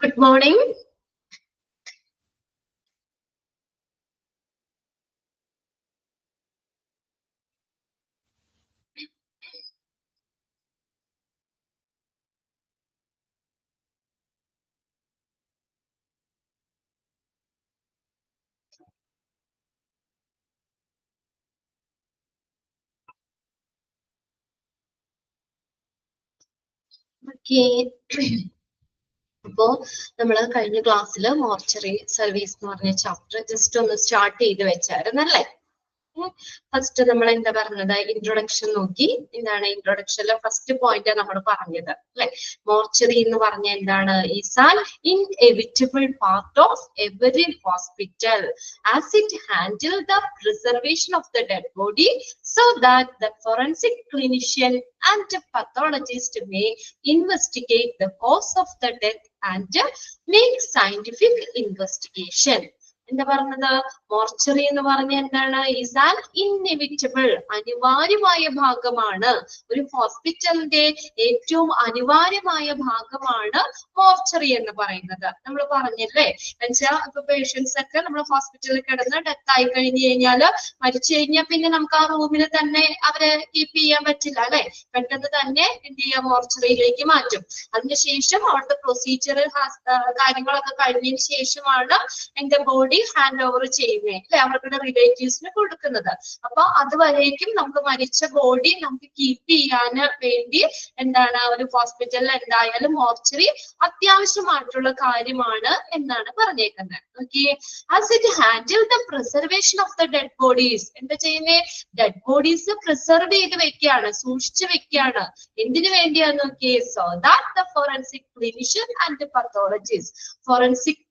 Good morning. Okay. അപ്പോൾ നമ്മൾ കഴിഞ്ഞ ക്ലാസ്സിൽ മോർച്ചറി സർവീസ് എന്ന് പറഞ്ഞ ചാപ്റ്റർ ജസ്റ്റ് ഒന്ന് സ്റ്റാർട്ട് ചെയ്ത് വെച്ചായിരുന്നല്ലേ. ഫസ്റ്റ് നമ്മൾ എന്താ പറഞ്ഞത്, ഇൻട്രൊഡക്ഷൻ നോക്കി. എന്താണ് ഇൻട്രൊഡക്ഷനിലെ ഫസ്റ്റ് പോയിന്റ് നമ്മൾ പറഞ്ഞത് അല്ലെ, മോർച്ചറി എന്ന് പറഞ്ഞ എന്താണ്, is an inevitable part of every hospital as it handle the preservation of the dead body so that the forensic clinician and pathologist may investigate the cause of the death and make scientific investigation. എന്താ പറഞ്ഞത്, mortuary എന്ന് പറഞ്ഞ എന്താണ്, is an inevitable, അനിവാര്യമായ ഭാഗമാണ്. ഒരു ഹോസ്പിറ്റലിന്റെ ഏറ്റവും അനിവാര്യമായ ഭാഗമാണ് മോർച്ചറി എന്ന് പറയുന്നത്. നമ്മൾ പറഞ്ഞില്ലേ, എന്നുവെച്ചാൽ ഇപ്പൊ പേഷ്യൻസ് ഒക്കെ നമ്മൾ ഹോസ്പിറ്റലിൽ കിടന്ന് ഡെത്ത് ആയി കഴിഞ്ഞു കഴിഞ്ഞാല്, മരിച്ചു കഴിഞ്ഞാൽ പിന്നെ നമുക്ക് ആ റൂമിൽ തന്നെ അവരെ കീപ്പ് ചെയ്യാൻ പറ്റില്ല അല്ലെ, പെട്ടെന്ന് തന്നെ എന്ത് ചെയ്യാം, മോർച്ചറിയിലേക്ക് മാറ്റും. അതിനുശേഷം അവിടുത്തെ പ്രൊസീജിയർ കാര്യങ്ങളൊക്കെ കഴിഞ്ഞതിന് ശേഷമാണ് എന്റെ ബോഡി ഹാൻഡ് ഓവർ ചെയ്യുന്നത് അല്ലെ, അവരുടെ റിലേറ്റീവ്സിന് കൊടുക്കുന്നത്. അപ്പൊ അതുവരേക്കും നമുക്ക് മരിച്ച ബോഡി നമുക്ക് കീപ്പ് ചെയ്യാൻ വേണ്ടി എന്താണ്, ഒരു ഹോസ്പിറ്റലിൽ എന്തായാലും മോർച്ചറി അത്യാവശ്യമായിട്ടുള്ള കാര്യമാണ് എന്നാണ് പറഞ്ഞേക്കുന്നത്. Okay, as it handle the preservation of the dead bodies, എന്താ ചെയ്യുന്നത്, ഡെഡ് ബോഡീസ് പ്രിസർവ് ചെയ്ത് വെക്കുകയാണ്, സൂക്ഷിച്ചു വെക്കുകയാണ്. എന്തിനു വേണ്ടിയാന്ന് നോക്കിയേ, so that the forensic clinician and pathologist, forensic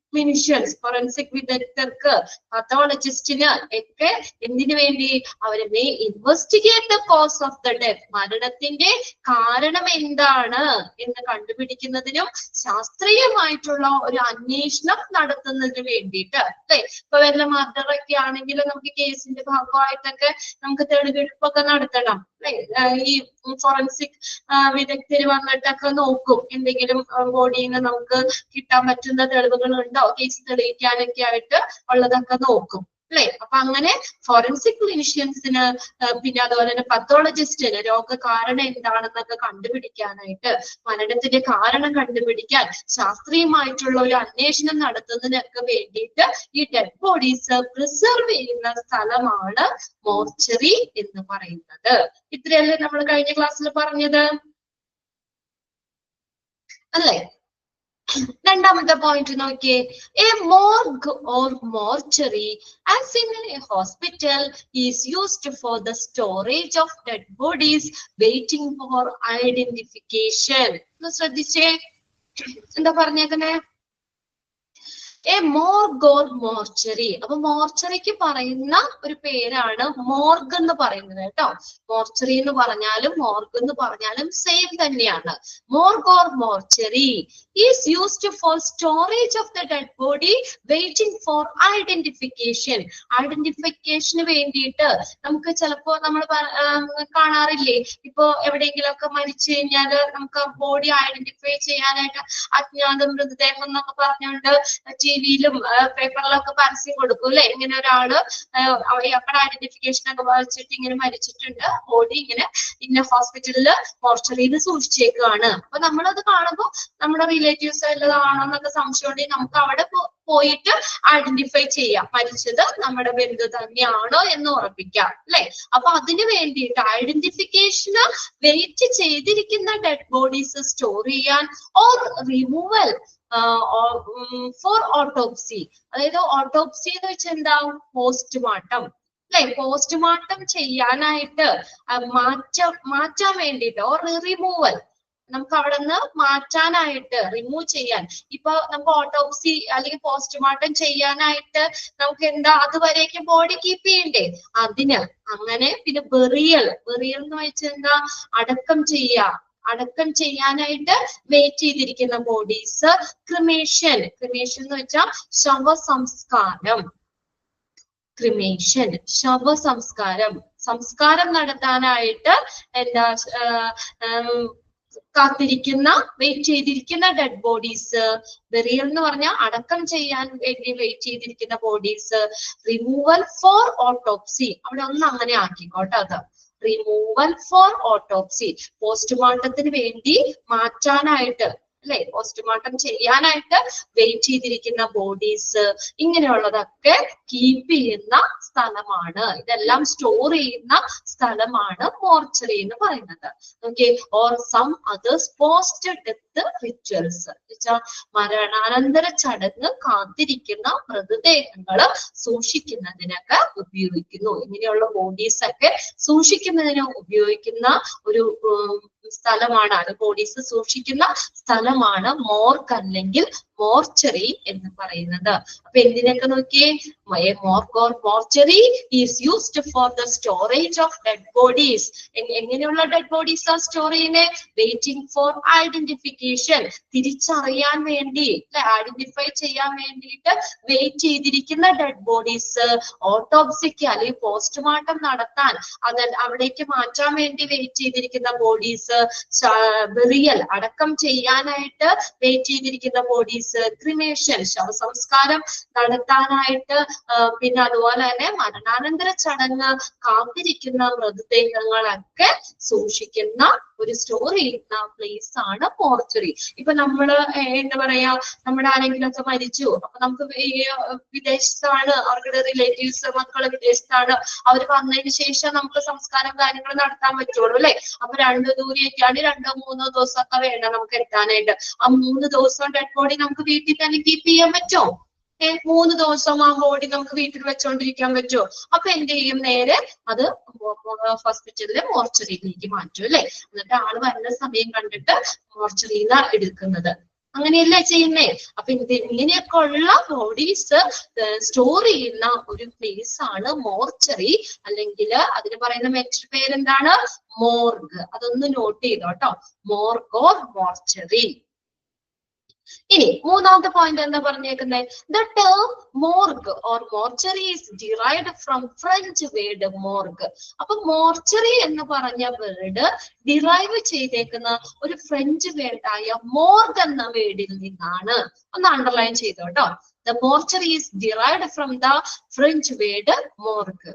വിദഗ്ധർക്ക്, പത്തോളജിസ്റ്റിന് ഒക്കെ എന്തിനു വേണ്ടി, അവരെ may investigate the cause of the death, മരണത്തിന്റെ കാരണം എന്താണ് എന്ന് കണ്ടുപിടിക്കുന്നതിനും ശാസ്ത്രീയമായിട്ടുള്ള ഒരു അന്വേഷണം നടത്തുന്നതിന് വേണ്ടിയിട്ട് അല്ലെ. ഇപ്പൊ വല്ല മർഡർ ഒക്കെ ആണെങ്കിൽ നമുക്ക് കേസിന്റെ ഭാഗമായിട്ടൊക്കെ നമുക്ക് തെളിവെടുപ്പൊക്കെ നടത്തണം അല്ലെ. ഈ ഫോറൻസിക് വിദഗ്ധര് വന്നിട്ടൊക്കെ നോക്കും, എന്തെങ്കിലും ബോഡിയിൽ നിന്ന് നമുക്ക് കിട്ടാൻ പറ്റുന്ന തെളിവുകൾ ഉണ്ടോ, കേസ് തെളിയിക്കാനൊക്കെ ആയിട്ട് ഉള്ളതൊക്കെ നോക്കും അല്ലെ. അപ്പൊ അങ്ങനെ ഫോറൻസിക് ക്ലിനിഷ്യൻസിന്, പിന്നെ അതുപോലെ തന്നെ പത്തോളജിസ്റ്റിന് രോഗകാരണം എന്താണെന്നൊക്കെ കണ്ടുപിടിക്കാനായിട്ട്, മരണത്തിന്റെ കാരണം കണ്ടുപിടിക്കാൻ ശാസ്ത്രീയമായിട്ടുള്ള ഒരു അന്വേഷണം നടത്തുന്നതിനൊക്കെ വേണ്ടിയിട്ട് ഈ ഡെഡ് ബോഡീസ് പ്രിസർവ് ചെയ്യുന്ന സ്ഥലമാണ് മോർച്ചറി എന്ന് പറയുന്നത്. ഇത്രയല്ലേ നമ്മൾ കഴിഞ്ഞ ക്ലാസ്സിൽ പറഞ്ഞത് അല്ലേ. രണ്ടാമത്തെ പോയിന്റ് നോക്കിയേ, a morgue or mortuary as in a hospital is used for the storage of dead bodies waiting for identification. ശ്രദ്ധിച്ചേ, എന്താ പറഞ്ഞേക്കണേ, എ മോർഗ് ഓർ മോർച്ചറി. അപ്പൊ മോർച്ചറിക്ക് പറയുന്ന ഒരു പേരാണ് മോർഗ് എന്ന് പറയുന്നത് കേട്ടോ. മോർച്ചറി എന്ന് പറഞ്ഞാലും മോർഗ് എന്ന് പറഞ്ഞാലും സെയിം തന്നെയാണ്. Morgue or mortuary is used for storage of the dead body waiting for identification. ഐഡന്റിഫിക്കേഷന് വേണ്ടിയിട്ട് നമുക്ക് ചിലപ്പോ നമ്മൾ കാണാറില്ലേ, ഇപ്പൊ എവിടെയെങ്കിലും ഒക്കെ മരിച്ചു കഴിഞ്ഞാൽ നമുക്ക് ബോഡി ഐഡന്റിഫൈ ചെയ്യാനായിട്ട് അജ്ഞാത മൃതദേഹം എന്നൊക്കെ പറഞ്ഞുകൊണ്ട് ടിവിയിലും പേപ്പറിലൊക്കെ പരസ്യം കൊടുക്കും അല്ലെ. ഇങ്ങനെ ഒരാള് അയാളുടെ ഐഡന്റിഫിക്കേഷൻ ഒക്കെ വായിച്ചിട്ട് ഇങ്ങനെ മരിച്ചിട്ടുണ്ട്, ബോഡി ഇങ്ങനെ ഇന്ന ഹോസ്പിറ്റലില് മോർച്ചറിയിൽ സൂക്ഷിച്ചേക്കാണ്. അപ്പൊ നമ്മളത് കാണുമ്പോൾ നമ്മുടെ റിലേറ്റീവ്സ് വല്ലതാണോ എന്നൊക്കെ സംശയം ഉണ്ടെങ്കിൽ നമുക്ക് അവിടെ പോയിട്ട് ഐഡന്റിഫൈ ചെയ്യാം, മരിച്ചത് നമ്മുടെ ബന്ധു തന്നെയാണോ എന്ന് ഉറപ്പിക്കാം അല്ലെ. അപ്പൊ അതിന് വേണ്ടിയിട്ട് ഐഡന്റിഫിക്കേഷന് വെയിറ്റ് ചെയ്തിരിക്കുന്ന ഡെഡ് ബോഡീസ് സ്റ്റോർ ചെയ്യാൻ ഓർ റിമൂവൽ ഫോർ ഓട്ടോപ്സി. അതായത് ഓട്ടോപ്സി എന്ന് വെച്ചാൽ എന്താ, പോസ്റ്റ്മോർട്ടം അല്ലെ. പോസ്റ്റ്മോർട്ടം ചെയ്യാനായിട്ട് മാറ്റാൻ വേണ്ടിയിട്ട്, ഓർ റിമൂവൽ, നമുക്ക് അവിടെ നിന്ന് മാറ്റാനായിട്ട്, റിമൂവ് ചെയ്യാൻ. ഇപ്പൊ നമുക്ക് ഓട്ടോപ്സി അല്ലെങ്കിൽ പോസ്റ്റ്മോർട്ടം ചെയ്യാനായിട്ട് നമുക്ക് എന്താ, അതുവരേക്കും ബോഡി കീപ്പ് ചെയ്യണ്ടേ, അതിന്. അങ്ങനെ പിന്നെ ബെറിയൽ എന്ന് വെച്ചാൽ എന്താ, അടക്കം ചെയ്യാനായിട്ട് വെയിറ്റ് ചെയ്തിരിക്കുന്ന ബോഡീസ്. ക്രിമേഷൻ എന്ന് വെച്ചാൽ ശവസംസ്കാരം. സംസ്കാരം നടത്താനായിട്ട് എന്താ, കാത്തിരിക്കുന്ന വെയിറ്റ് ചെയ്തിരിക്കുന്ന ഡെഡ് ബോഡീസ്, ബെറിയൽ എന്ന് പറഞ്ഞാൽ അടക്കം ചെയ്യാൻ വേണ്ടി വെയിറ്റ് ചെയ്തിരിക്കുന്ന ബോഡീസ്, റിമൂവൽ ഫോർ ഓട്ടോപ്സി, അവിടെ ഒന്ന് അങ്ങനെ ആക്കിക്കോട്ടെ, അത് റിമൂവൽ ഫോർ ഓട്ടോപ്സി, പോസ്റ്റ്മോർട്ടത്തിന് വേണ്ടി മാറ്റാനായിട്ട് അല്ലെ, പോസ്റ്റ്മോർട്ടം ചെയ്യാനായിട്ട് വെയിറ്റ് ചെയ്തിരിക്കുന്ന ബോഡീസ്, ഇങ്ങനെയുള്ളതൊക്കെ കീപ്പ് ചെയ്യുന്ന സ്ഥലമാണ്, ഇതെല്ലാം സ്റ്റോർ ചെയ്യുന്ന സ്ഥലമാണ് മോർച്ചറി എന്ന് പറയുന്നത്. Okay, or some others post death rituals, മരണാനന്തര ചടങ്ങ് കാത്തിരിക്കുന്ന മൃതദേഹങ്ങൾ സൂക്ഷിക്കുന്നതിനൊക്കെ ഉപയോഗിക്കുന്നു. ഇങ്ങനെയുള്ള ബോഡീസ് ഒക്കെ സൂക്ഷിക്കുന്നതിന് ഉപയോഗിക്കുന്ന ഒരു സ്ഥലമാണ്, അത് ബോഡീസ് സൂക്ഷിക്കുന്ന സ്ഥലമാണ് മോർഗ് അല്ലെങ്കിൽ മോർച്ചറി എന്ന് പറയുന്നത്. അപ്പൊ എന്തിനൊക്കെ നോക്കിയേ, morgue or mortuary is used for the storage of dead bodies. എങ്ങനെയുള്ള ഡെഡ് ബോഡീസ് ആ സ്റ്റോർ ചെയ്യുന്നത്? വെയിറ്റിംഗ് ഫോർ ഐഡന്റിഫിക്കേഷൻ, തിരിച്ചറിയാൻ വേണ്ടി, ഐഡന്റിഫൈ ചെയ്യാൻ വേണ്ടിയിട്ട് വെയിറ്റ് ചെയ്തിരിക്കുന്ന ഡെഡ് ബോഡീസ്, ഓട്ടോപ്സിക്ക് അല്ലെങ്കിൽ പോസ്റ്റ്മോർട്ടം നടത്താൻ അവിടേക്ക് മാറ്റാൻ വേണ്ടി വെയിറ്റ് ചെയ്തിരിക്കുന്ന ബോഡീസ്, ബെറിയൽ അടക്കം ചെയ്യാനായിട്ട് വെയിറ്റ് ചെയ്തിരിക്കുന്ന ബോഡീസ്, ക്രിമേഷൻ ശവസംസ്കാരം നടത്താനായിട്ട്, പിന്നെ അതുപോലെ തന്നെ മരണാനന്തര ചടങ്ങ് കാത്തിരിക്കുന്ന മൃതദേഹങ്ങളൊക്കെ സൂക്ഷിക്കുന്ന ഒരു സ്റ്റോർ ചെയ്യുന്ന പ്ലേസ് ആണ് മോർച്ചറി. ഇപ്പൊ നമ്മള് എന്താ പറയാ, നമ്മുടെ ആരെങ്കിലും ഒക്കെ മരിച്ചു, അപ്പൊ നമുക്ക് വിദേശത്താണ്, അവരുടെ റിലേറ്റീവ്സ് മക്കള് വിദേശത്താണ്, അവർ വന്നതിന് ശേഷം നമുക്ക് സംസ്കാരം കാര്യങ്ങൾ നടത്താൻ പറ്റുള്ളൂ അല്ലെ. അപ്പൊ ദൂരെയൊക്കെയാണ് 2-3 ദിവസമൊക്കെ വേണം നമുക്ക് എത്താനായിട്ട്. ആ 3 ദിവസം ഡെഡ് ബോഡി നമുക്ക് വീട്ടിൽ തന്നെ കീപ്പ് ചെയ്യാൻ പറ്റുമോ? 3 ദിവസം ആ ബോഡി നമുക്ക് വീട്ടിൽ വെച്ചോണ്ടിരിക്കാൻ പറ്റുമോ? അപ്പൊ എന്ത് ചെയ്യും, നേരെ അത് ഹോസ്പിറ്റലിലെ മോർച്ചറിയിലേക്ക് മാറ്റും അല്ലെ. എന്നിട്ട് ആള് വരുന്ന സമയം കണ്ടിട്ട് മോർച്ചറിയിൽ എടുക്കുന്നത്, അങ്ങനെയല്ലേ ചെയ്യുന്നേ. അപ്പൊ ഇങ്ങനെയൊക്കെ ഉള്ള ബോഡീസ് സ്റ്റോർ ചെയ്യുന്ന ഒരു പ്ലേസ് ആണ് മോർച്ചറി, അല്ലെങ്കിൽ അതിന് പറയുന്ന മറ്റൊരു പേരെന്താണ്? മോർഗ്. അതൊന്ന് നോട്ട് ചെയ്തോട്ടോ, മോർഗ് ഓർ മോർച്ചറി. ഇനി മൂന്നാമത്തെ പോയിന്റ് എന്താ പറഞ്ഞേക്കുന്നത്? The term morgue or mortuary is derived from French word morgue. അപ്പൊ മോർച്ചറി എന്ന് പറഞ്ഞ വേർഡ് ഡിറൈവ് ചെയ്തേക്കുന്ന ഒരു ഫ്രഞ്ച് വേർഡായ മോർഗ് എന്ന വേർഡിൽ നിന്നാണ്. ഒന്ന് അണ്ടർലൈൻ ചെയ്തോട്ടോ. The mortuary is derived from the French word morgue.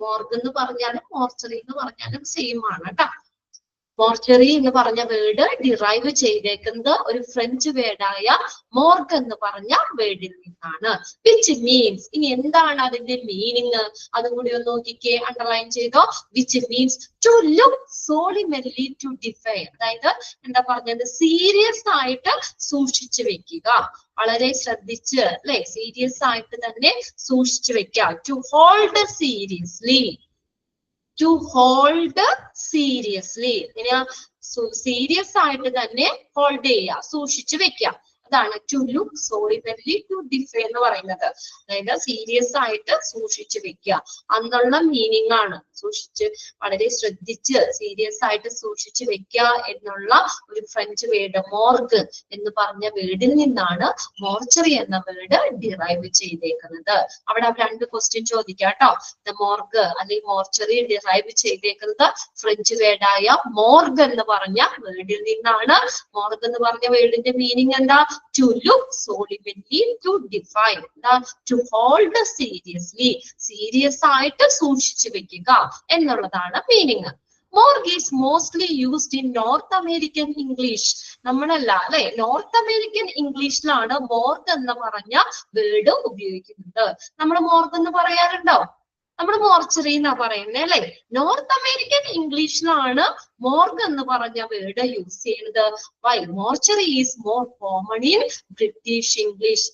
Morgue എന്ന് പറഞ്ഞാലും മോർച്ചറി എന്ന് പറഞ്ഞാലും സെയിം ആണ് കേട്ടോ. മോർച്ചറി എന്ന് പറഞ്ഞ വേർഡ് ഡിറൈവ് ചെയ്തേക്കുന്നത് ഒരു ഫ്രഞ്ച് വേർഡായ മോർഗ് എന്ന് പറഞ്ഞ വേർഡിൽ നിന്നാണ്. വിച്ച് മീൻസ്, ഇനി എന്താണ് അതിന്റെ മീനിങ്? അതും കൂടി ഒന്ന് നോക്കിക്കേ, അണ്ടർലൈൻ ചെയ്തോ. Which means to look solemnly to defy, അതായത് എന്താ പറഞ്ഞത്, സീരിയസ് ആയിട്ട് സൂക്ഷിച്ചു വെക്കുക, വളരെ ശ്രദ്ധിച്ച് അല്ലെ, സീരിയസ് ആയിട്ട് തന്നെ സൂക്ഷിച്ചു വെക്കുക. To hold seriously, to hold seriously, ഇങ്ങനെ സീരിയസ് ആയിട്ട് തന്നെ ഹോൾഡ് ചെയ്യുക, സൂക്ഷിച്ചു വെക്കുക. അതാണ് to look solemnly to defy എന്ന് പറയുന്നത്. അതായത് സീരിയസ് ആയിട്ട് സൂക്ഷിച്ചു വെക്കുക എന്നുള്ള മീനിങ് ആണ്. സൂക്ഷിച്ച് വളരെ ശ്രദ്ധിച്ച് സീരിയസ് ആയിട്ട് സൂക്ഷിച്ചു വെക്കുക എന്നുള്ള ഒരു ഫ്രഞ്ച് വേർഡ് മോർഗ് എന്ന് പറഞ്ഞ വേർഡിൽ നിന്നാണ് മോർച്ചറി എന്ന വേർഡ് ഡിറൈവ് ചെയ്തേക്കുന്നത്. അവിടെ 2 ക്വസ്റ്റ്യൻ ചോദിക്കാം കേട്ടോ. ദ മോർഗ് അല്ലെങ്കിൽ മോർച്ചറി ഡിറൈവ് ചെയ്തേക്കുന്നത് ഫ്രഞ്ച് വേർഡായ മോർഗ് എന്ന് പറഞ്ഞ വേർഡിൽ നിന്നാണ്. മോർഗ് എന്ന് പറഞ്ഞ വേർഡിന്റെ മീനിങ് എന്താ? To look solemnly, to define, to hold seriously, serious ആയിട്ട് സൂക്ഷിച്ചു വെക്കുക എന്നുള്ളതാണ് meaning. Morgue is mostly used in North American English. നമ്മളല്ല അല്ലെ, നോർത്ത് അമേരിക്കൻ ഇംഗ്ലീഷിലാണ് മോർഗ് എന്ന് പറഞ്ഞ വേർഡ് ഉപയോഗിക്കുന്നത്. നമ്മൾ മോർഗ് എന്ന് പറയാറുണ്ടോ? നമ്മൾ മോർച്ചറി എന്നാ പറയുന്നത് അല്ലെ. നോർത്ത് അമേരിക്കൻ ഇംഗ്ലീഷിലാണ് മോർഗ് എന്ന് പറഞ്ഞ വേർഡ് യൂസ് ചെയ്യുന്നത്. Why? Mortuary is more common in British English.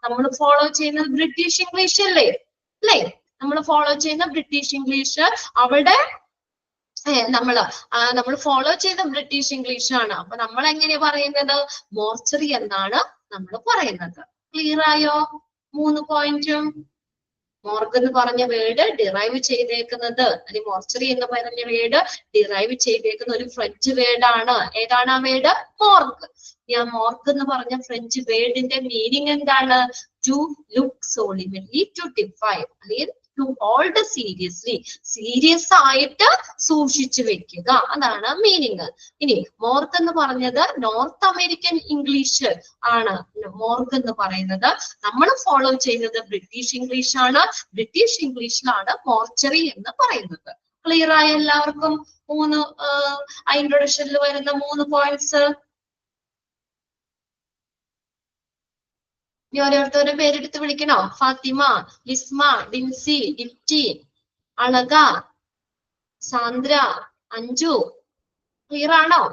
നമ്മൾ ഫോളോ ചെയ്യുന്നത് ബ്രിട്ടീഷ് ഇംഗ്ലീഷ് അല്ലേ, നമ്മൾ ഫോളോ ചെയ്യുന്ന ബ്രിട്ടീഷ് ഇംഗ്ലീഷ്. അവിടെ നമ്മൾ ഫോളോ ചെയ്ത ബ്രിട്ടീഷ് ഇംഗ്ലീഷ് ആണ്. അപ്പൊ നമ്മൾ എങ്ങനെയാ പറയുന്നത്? മോർച്ചറി എന്നാണ് നമ്മൾ പറയുന്നത്. ക്ലിയർ ആയോ 3 പോയിന്റും? മോർഗ് എന്ന് പറഞ്ഞ വേർഡ് ഡിറൈവ് ചെയ്തേക്കുന്നത്, അല്ലെങ്കിൽ മോർച്ചറി എന്ന് പറഞ്ഞ വേർഡ് ഡിറൈവ് ചെയ്തേക്കുന്ന ഒരു ഫ്രഞ്ച് വേർഡാണ്. ഏതാണ് ആ വേർഡ്? മോർഗ്. ആ മോർഗ് എന്ന് പറഞ്ഞ ഫ്രഞ്ച് വേർഡിന്റെ മീനിങ് എന്താണ്? To look solemnly to define, അല്ലെങ്കിൽ to to hold seriously. Serious ആയിട്ട് സൂക്ഷിച്ചു വെക്കുക, അതാണ് മീനിങ്. ഇനി മോർഗ് എന്ന് പറഞ്ഞത് നോർത്ത് അമേരിക്കൻ ഇംഗ്ലീഷ് ആണ്. മോർഗ് എന്ന് പറയുന്നത് നമ്മൾ ഫോളോ ചെയ്യുന്നത് ബ്രിട്ടീഷ് ഇംഗ്ലീഷ് ആണ്. ബ്രിട്ടീഷ് ഇംഗ്ലീഷിലാണ് മോർച്ചറി എന്ന് പറയുന്നത്. ക്ലിയർ ആയ എല്ലാവർക്കും? ഇൻട്രൊഡക്ഷനിൽ വരുന്ന 3 പോയിന്റ്സ്. ഇനി ഓരോരുത്തരുടെ പേരെടുത്ത് വിളിക്കണോ? ഫാത്തിമ, ലിസ്മ, ഡിൻസി, ഡിപ്റ്റി, അളക, സാന്ദ്ര, അഞ്ജു. ക്ലിയർ ആണോ?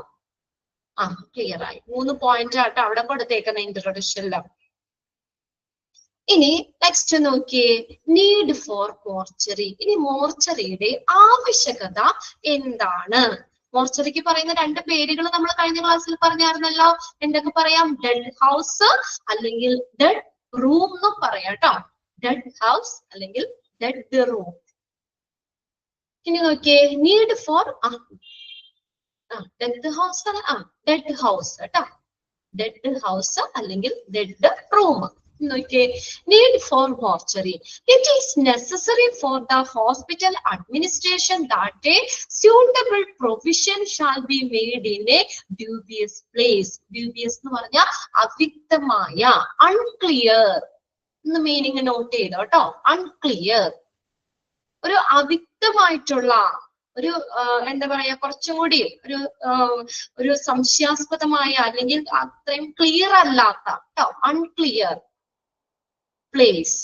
ക്ലിയർ ആയി. 3 പോയിന്റ് ആട്ടോ അവിടെ കൊടുത്തേക്കുന്ന ഇൻട്രൊഡക്ഷനില്. ഇനി നെക്സ്റ്റ് നോക്കിയേ, നീഡ് ഫോർ മോർച്ചറി. ഇനി മോർച്ചറിയുടെ ആവശ്യകത എന്താണ്? മോർച്ചറിക്ക് പറയുന്ന 2 പേരുകൾ നമ്മൾ കഴിഞ്ഞ ക്ലാസ്സിൽ പറഞ്ഞായിരുന്നല്ലോ. എന്തൊക്കെ പറയാം? ഡെഡ് ഹൗസ് അല്ലെങ്കിൽ ഡെഡ് റൂം എന്നും പറയാം കേട്ടോ. ഡെഡ് ഹൗസ് അല്ലെങ്കിൽ ഡെഡ് റൂം. ഇനി നോക്കിയേ, need for dead house, dead house കേട്ടോ. ഡെഡ് ഹൗസ് അല്ലെങ്കിൽ ഡെഡ് റൂം. നോക്കിയേ, need for mortuary. It is necessary for the hospital administration that a suitable provision shall be made in a dubious place. Dubious എന്ന് പറഞ്ഞാൽ അവ്യക്തമായ, unclear എന്ന് meaning not ചെയ്തോ കേട്ടോ. unclear, ഒരു അവ്യക്തമായിട്ടുള്ള, ഒരു എന്താ പറയാ, കുറച്ചും കൂടി ഒരു സംശയാസ്പദമായ അല്ലെങ്കിൽ അത്രയും ക്ലിയർ അല്ലാത്ത കേട്ടോ, unclear place.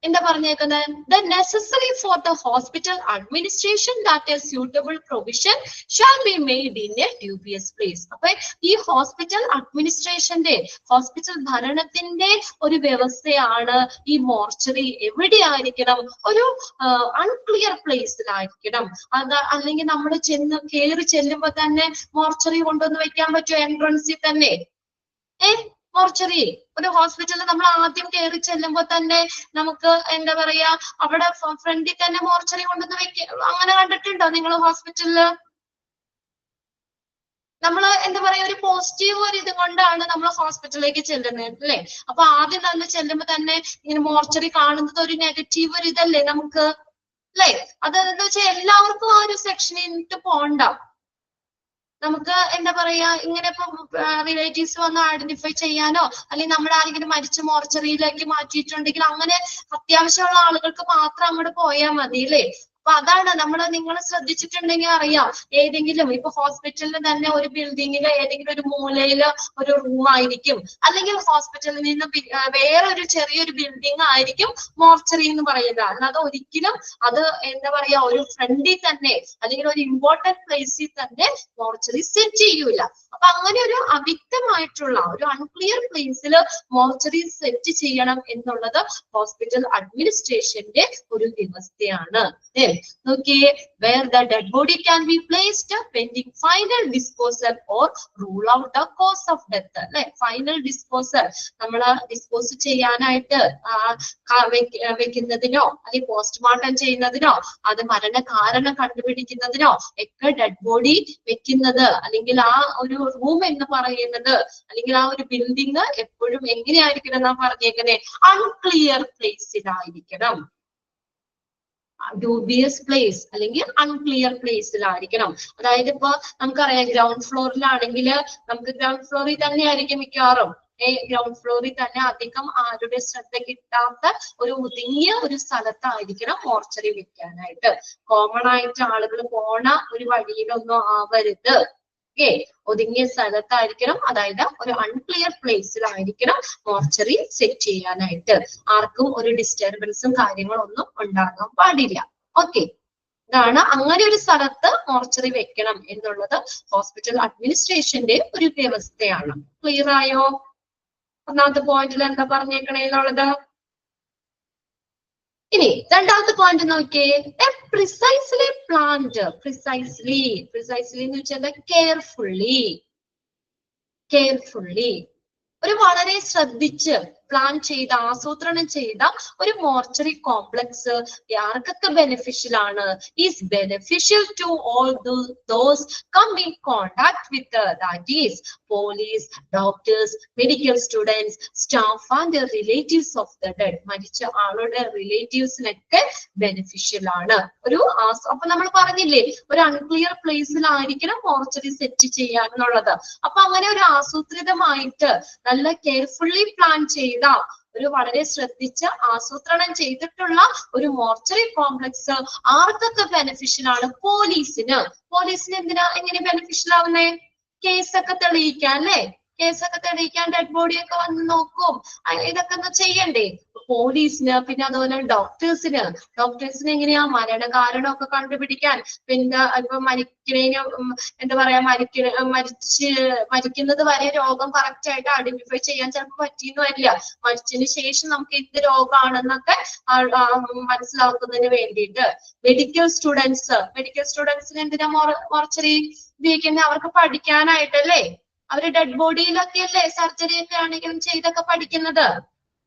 എന്താ പറഞ്ഞേക്കുന്നത്? The necessary for the hospital administration that a suitable provision shall be made in a dubious place. അപ്പൊ ഈ ഹോസ്പിറ്റൽ അഡ്മിനിസ്ട്രേഷന്റെ, ഹോസ്പിറ്റൽ ഭരണത്തിന്റെ ഒരു വ്യവസ്ഥയാണ് ഈ മോർച്ചറി. എവിടെയായിരിക്കണം? ഒരു അൺക്ലിയർ പ്ലേസിലായിരിക്കണം. അല്ലെങ്കിൽ നമ്മൾ കയറി ചെല്ലുമ്പോ തന്നെ മോർച്ചറി കൊണ്ടുവന്ന് വെക്കാൻ പറ്റുമോ? എൻട്രൻസിൽ തന്നെ മോർച്ചറി ഒരു ഹോസ്പിറ്റലിൽ നമ്മൾ ആദ്യം കയറി ചെല്ലുമ്പോ തന്നെ നമുക്ക് എന്താ പറയാ, അവിടെ ഫ്രണ്ടിൽ തന്നെ മോർച്ചറി കൊണ്ടുവന്ന് വെക്ക. അങ്ങനെ കണ്ടിട്ടുണ്ടോ നിങ്ങൾ ഹോസ്പിറ്റലില്? നമ്മൾ എന്താ പറയാ, ഒരു പോസിറ്റീവ് ഒരു ഇത് കൊണ്ടാണ് നമ്മൾ ഹോസ്പിറ്റലിലേക്ക് ചെല്ലുന്നത് അല്ലേ? അപ്പൊ ആദ്യം തന്നെ ചെല്ലുമ്പോ തന്നെ ഇങ്ങനെ മോർച്ചറി കാണുന്നത് ഒരു നെഗറ്റീവ് ഒരു ഇതല്ലേ നമുക്ക്, അല്ലേ? അതെന്താ വെച്ചാൽ എല്ലാവർക്കും ആ ഒരു സെക്ഷനിട്ട് പോണ്ട. നമുക്ക് എന്താ പറയാ, ഇങ്ങനെ ഇപ്പൊ റിലേറ്റീവ്സ് വന്ന് ഐഡന്റിഫൈ ചെയ്യാനോ അല്ലെങ്കിൽ നമ്മൾ ആരെങ്കിലും മരിച്ച മോർച്ചറിയിലേക്ക് മാറ്റിയിട്ടുണ്ടെങ്കിൽ അങ്ങനെ അത്യാവശ്യമുള്ള ആളുകൾക്ക് മാത്രം അങ്ങോട്ട് പോയാൽ മതി അല്ലേ? അപ്പൊ അതാണ് നിങ്ങൾ ശ്രദ്ധിച്ചിട്ടുണ്ടെങ്കിൽ അറിയാം, ഏതെങ്കിലും ഇപ്പൊ ഹോസ്പിറ്റലിൽ തന്നെ ഒരു ബിൽഡിങ്ങില് ഏതെങ്കിലും ഒരു മൂലയില് ഒരു റൂം ആയിരിക്കും, അല്ലെങ്കിൽ ഹോസ്പിറ്റലിൽ നിന്ന് വേറൊരു ചെറിയൊരു ബിൽഡിംഗ് ആയിരിക്കും മോർച്ചറി എന്ന് പറയുന്നത്. അല്ലാതെ ഒരിക്കലും അത് എന്താ പറയാ, ഒരു ഫ്രണ്ടിൽ തന്നെ അല്ലെങ്കിൽ ഒരു ഇമ്പോർട്ടന്റ് പ്ലേസിൽ തന്നെ മോർച്ചറി സെറ്റ് ചെയ്യൂല. അപ്പൊ അങ്ങനെ ഒരു അവ്യക്തമായിട്ടുള്ള ഒരു അൺക്ലിയർ പ്ലേസിൽ മോർച്ചറി സെറ്റ് ചെയ്യണം എന്നുള്ളത് ഹോസ്പിറ്റൽ അഡ്മിനിസ്ട്രേഷന്റെ ഒരു വ്യവസ്ഥയാണ്. നോക്കിയേ, where the dead body can be placed pending final disposal or rule out the cause of death. അല്ലെ, ഫൈനൽ ഡിസ്പോസൽ നമ്മൾ ഡിസ്പോസ് ചെയ്യാനായിട്ട് വെക്കുന്നതിനോ അല്ലെങ്കിൽ പോസ്റ്റ്മോർട്ടം ചെയ്യുന്നതിനോ അത് മരണകാരണം കണ്ടുപിടിക്കുന്നതിനോ ഒക്കെ ഡെഡ് ബോഡി വെക്കുന്നത് അല്ലെങ്കിൽ ആ ഒരു റൂം എന്ന് പറയുന്നത് അല്ലെങ്കിൽ ആ ഒരു ബിൽഡിംഗ് എപ്പോഴും എങ്ങനെയായിരിക്കണം എന്നാ പറഞ്ഞേക്കുന്നത്? അൺക്ലിയർ പ്ലേസിലായിരിക്കണം. ഡ്യൂബിയസ് പ്ലേസ് അല്ലെങ്കിൽ അൺക്ലിയർ പ്ലേസിലായിരിക്കണം. അതായത് ഇപ്പൊ നമുക്കറിയാം, ഗ്രൗണ്ട് ഫ്ലോറിലാണെങ്കിൽ നമുക്ക് ഗ്രൗണ്ട് ഫ്ലോറിൽ തന്നെ ആയിരിക്കും മിക്കവാറും. ഗ്രൗണ്ട് ഫ്ലോറിൽ തന്നെ അധികം ആരുടെ ശ്രദ്ധ കിട്ടാത്ത ഒരു ഒതുങ്ങിയ ഒരു സ്ഥലത്തായിരിക്കണം മോർച്ചറി വെക്കാനായിട്ട്. കോമൺ ആയിട്ട് ആളുകൾ പോണ ഒരു വഴിയിലൊന്നും ആവരുത്. ഒതുങ്ങിയ സ്ഥലത്തായിരിക്കണം, അതായത് ഒരു അൺക്ലിയർ പ്ലേസിലായിരിക്കണം മോർച്ചറി സെറ്റ് ചെയ്യാനായിട്ട്. ആർക്കും ഒരു ഡിസ്റ്റർബൻസും കാര്യങ്ങളൊന്നും ഉണ്ടാകാൻ പാടില്ല. ഓക്കെ, ഇതാണ് അങ്ങനെ ഒരു സ്ഥലത്ത് മോർച്ചറി വെക്കണം എന്നുള്ളത് ഹോസ്പിറ്റൽ അഡ്മിനിസ്ട്രേഷന്റെ ഒരു വ്യവസ്ഥയാണ്. ക്ലിയർ ആയോ? ഒന്നാമത്തെ പോയിന്റിൽ എന്താ പറഞ്ഞേക്കണേ എന്നുള്ളത്. ഇനി രണ്ടാമത്തെ പോയിന്റ് നോക്കിയേ, പ്രിസൈസ്ലി പ്ലാൻഡ്. പ്രിസൈസ്ലി എന്ന് വെച്ചാൽ കെയർഫുള്ളി. ഒരു വളരെ ശ്രദ്ധിച്ച് പ്ലാൻ ചെയ്ത ആസൂത്രണം ചെയ്ത ഒരു മോർച്ചറി കോംപ്ലക്സ് ആർക്കൊക്കെ ബെനിഫിഷ്യൽ ആണ്? Is beneficial to all those come in contact with, that is police, doctors, medical students, staff and relatives of the dead. മരിച്ച ആളുടെ റിലേറ്റീവ്സിനൊക്കെ ബെനിഫിഷ്യൽ ആണ്. അപ്പൊ നമ്മൾ പറഞ്ഞില്ലേ, ഒരു അൺക്ലിയർ പ്ലേസിലായിരിക്കണം മോർച്ചറി സെറ്റ് ചെയ്യാന്നുള്ളത്. അപ്പൊ അങ്ങനെ ഒരു ആസൂത്രിതമായിട്ട് നല്ല കെയർഫുള്ളി പ്ലാൻ ചെയ്ത, ഒരു വളരെ ശ്രദ്ധിച്ച് ആസൂത്രണം ചെയ്തിട്ടുള്ള ഒരു മോർച്ചറി കോംപ്ലക്സ് ആർക്കൊക്കെ ബെനിഫിഷ്യൽ ആണ്? പോലീസിന്. പോലീസിന് എങ്ങനെ ബെനിഫിഷ്യൽ ആവുന്നേ? കേസൊക്കെ തെളിയിക്കാൻ, അല്ലെ? കേസൊക്കെ തെളിയിക്കാൻ, ഡെഡ് ബോഡി ഒക്കെ വന്ന് നോക്കും, ഇതൊക്കെ ഒന്ന് ചെയ്യണ്ടേ പോലീസിന്. പിന്നെ അതുപോലെ ഡോക്ടേഴ്സിന് എങ്ങനെയാ മരണകാരണമൊക്കെ കണ്ടുപിടിക്കാൻ, പിന്നെ ഇപ്പൊ മരിക്കുന്നതിന് എന്താ പറയാ, മരിക്കുന്നത് വരെ രോഗം കറക്റ്റ് ആയിട്ട് ഐഡന്റിഫൈ ചെയ്യാൻ ചിലപ്പോൾ പറ്റിയെന്ന് വരില്ല. മരിച്ചതിന് ശേഷം നമുക്ക് എന്ത് രോഗമാണെന്നൊക്കെ മനസ്സിലാക്കുന്നതിന് വേണ്ടിയിട്ട് മെഡിക്കൽ സ്റ്റുഡൻസിന് എന്തിനാ മോർച്ചറി ഉപയോഗിക്കുന്നത്? അവർക്ക് പഠിക്കാനായിട്ടല്ലേ? അവര് ഡെഡ് ബോഡിയിലൊക്കെ അല്ലേ സർജറി ഒക്കെ ആണെങ്കിലും ചെയ്തൊക്കെ പഠിക്കുന്നത്,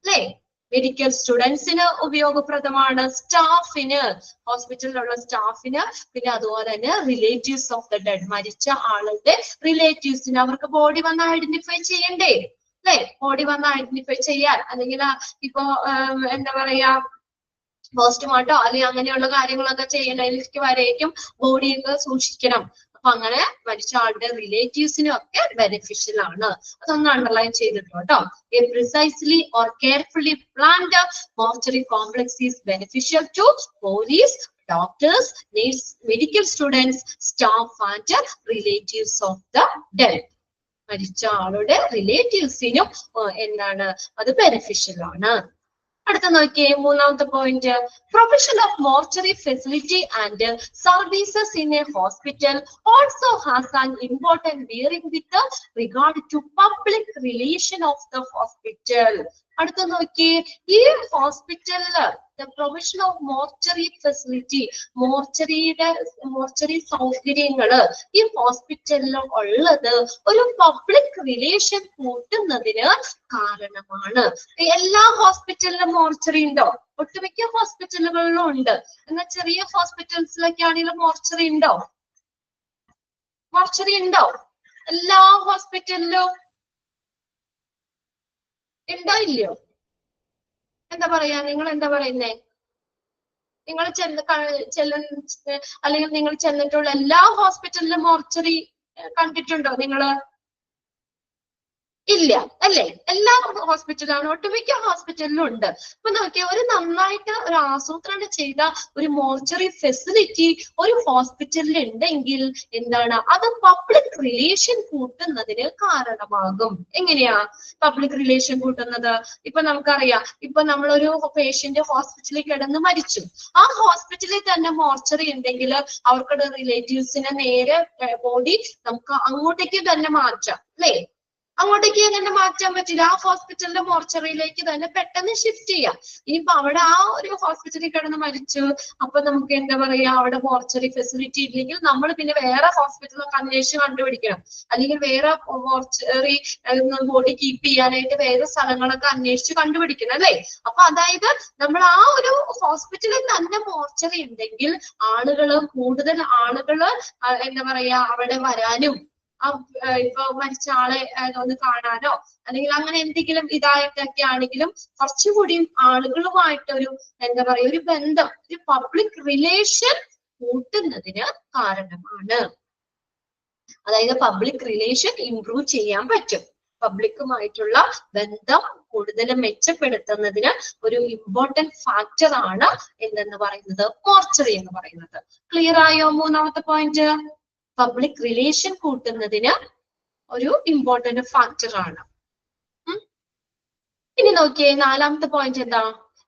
അല്ലേ? മെഡിക്കൽ സ്റ്റുഡൻസിന് ഉപയോഗപ്രദമാണ്. സ്റ്റാഫിന്, ഹോസ്പിറ്റലിലുള്ള സ്റ്റാഫിന്, പിന്നെ അതുപോലെ തന്നെ റിലേറ്റീവ്സ് ഓഫ് ദ ഡെഡ്, മരിച്ച ആളുടെ റിലേറ്റീവ്സിന്, അവർക്ക് ബോഡി വന്ന് ഐഡന്റിഫൈ ചെയ്യണ്ടേ, അല്ലെ? ബോഡി വന്ന് ഐഡന്റിഫൈ ചെയ്യാൻ, അല്ലെങ്കിൽ ഇപ്പൊ എന്താ പറയാ, പോസ്റ്റ്മോർട്ടോ അല്ലെങ്കിൽ അങ്ങനെയുള്ള കാര്യങ്ങളൊക്കെ ചെയ്യണതിലേക്ക് വരേക്കും ബോഡിയൊക്കെ സൂക്ഷിക്കണം. അപ്പൊ അങ്ങനെ മരിച്ച ആളുടെ റിലേറ്റീവ്സിനും ഒക്കെ ബെനിഫിഷ്യൽ ആണ്. അതൊന്ന് അണ്ടർലൈൻ ചെയ്തിട്ടോ കേട്ടോ. A precisely or carefully planned mortuary complex is beneficial to police, doctors, nurse, medical students, staff and relatives of the dead. മരിച്ച ആളുടെ റിലേറ്റീവ്സിനും എന്താണ് അത് ബെനിഫിഷ്യൽ ആണ്. അടുത്ത നോക്കിയേ, മൂന്നാമത്തെ point, provision of mortuary facility and services in a hospital also has an important bearing with regard to public relation of the hospital. അടുത്ത നോക്കിയേ, ഈ ഹോസ്പിറ്റലില് provision of mortuary facility, mortuary സൗകര്യങ്ങള് ഈ ഹോസ്പിറ്റലിൽ ഉള്ളത് ഒരു പബ്ലിക് റിലേഷൻ കൂട്ടുന്നതിന് കാരണമാണ്. എല്ലാ ഹോസ്പിറ്റലിലും മോർച്ചറി ഉണ്ടോ? ഒട്ടുമിക്ക ഹോസ്പിറ്റലുകളിലും ഉണ്ട്. എന്നാൽ ചെറിയ ഹോസ്പിറ്റൽസിലൊക്കെ ആണെങ്കിലും മോർച്ചറി ഉണ്ടോ? എല്ലാ ഹോസ്പിറ്റലിലും ഉണ്ടോ ഇല്ലയോ? എന്താ പറയാ, നിങ്ങൾ എന്താ പറയുന്നേ? നിങ്ങൾ അല്ലെങ്കിൽ നിങ്ങൾ ചെന്നിട്ടുള്ള എല്ലാ ഹോസ്പിറ്റലിലും മോർച്ചറി കണ്ടിട്ടുണ്ടോ നിങ്ങള്? ഇല്ല അല്ലേ? എല്ലാ ഹോസ്പിറ്റലാണ്, ഒട്ടുമിക്ക ഹോസ്പിറ്റലിലും ഉണ്ട്. അപ്പൊ നോക്കിയാൽ ഒരു നന്നായിട്ട് ഒരു ആസൂത്രണം ചെയ്ത ഒരു മോർച്ചറി ഫെസിലിറ്റി ഒരു ഹോസ്പിറ്റലിൽ ഉണ്ടെങ്കിൽ എന്താണ് അത് പബ്ലിക് റിലേഷൻ കൂട്ടുന്നതിന് കാരണമാകും. എങ്ങനെയാ പബ്ലിക് റിലേഷൻ കൂട്ടുന്നത്? ഇപ്പൊ നമുക്കറിയാം, ഇപ്പൊ നമ്മളൊരു പേഷ്യന്റ് ഹോസ്പിറ്റലിൽ കിടന്ന് മരിച്ചു, ആ ഹോസ്പിറ്റലിൽ തന്നെ മോർച്ചറി ഉണ്ടെങ്കിൽ അവർക്കുടെ റിലേറ്റീവ്സിനെ നേരെ ബോഡി നമുക്ക് അങ്ങോട്ടേക്ക് തന്നെ മാറ്റാം, അല്ലേ? അങ്ങോട്ടേക്ക് എങ്ങനെ മാറ്റാൻ പറ്റില്ല, ആ ഹോസ്പിറ്റലിന്റെ മോർച്ചറിയിലേക്ക് തന്നെ പെട്ടെന്ന് ഷിഫ്റ്റ് ചെയ്യാം. ഇനിയിപ്പോ അവിടെ ആ ഒരു ഹോസ്പിറ്റലിൽ കിടന്ന് മരിച്ചു, അപ്പൊ നമുക്ക് എന്താ പറയാ, അവിടെ മോർച്ചറി ഫെസിലിറ്റി ഇല്ലെങ്കിൽ നമ്മൾ പിന്നെ വേറെ ഹോസ്പിറ്റലൊക്കെ അന്വേഷിച്ച് കണ്ടുപിടിക്കണം, അല്ലെങ്കിൽ വേറെ മോർച്ചറി ബോഡി കീപ്പ് ചെയ്യാനായിട്ട് വേറെ സ്ഥലങ്ങളൊക്കെ അന്വേഷിച്ച് കണ്ടുപിടിക്കണം, അല്ലേ? അപ്പൊ അതായത് നമ്മൾ ആ ഒരു ഹോസ്പിറ്റലിൽ തന്നെ മോർച്ചറി ഉണ്ടെങ്കിൽ കൂടുതൽ ആളുകള് എന്താ പറയാ അവിടെ വരാനും ഇപ്പൊ മരിച്ച ആളെ ഒന്ന് കാണാനോ അല്ലെങ്കിൽ അങ്ങനെ എന്തെങ്കിലും ഇതായിട്ടൊക്കെ ആണെങ്കിലും കുറച്ചുകൂടി ആളുകളുമായിട്ടൊരു എന്താ പറയാ ഒരു ബന്ധം, ഒരു പബ്ലിക് റിലേഷൻ കൂട്ടുന്നതിന് കാരണമാണ്. അതായത് പബ്ലിക് റിലേഷൻ ഇംപ്രൂവ് ചെയ്യാൻ പറ്റും. പബ്ലിക്കുമായിട്ടുള്ള ബന്ധം കൂടുതൽ മെച്ചപ്പെടുത്തുന്നതിന് ഒരു ഇമ്പോർട്ടന്റ് ഫാക്ടർ ആണ് എന്തെന്ന് പറയുന്നത്, മോർച്ചറി എന്ന് പറയുന്നത്. ക്ലിയർ ആയോ? മൂന്നാമത്തെ പോയിന്റ് പബ്ലിക് റിലേഷൻ കൂട്ടുന്നതിന് ഒരു ഇമ്പോർട്ടന്റ് ഫാക്ടർ ആണ്. ഇനി നോക്കിയേ, നാലാമത്തെ പോയിന്റ് എന്താ?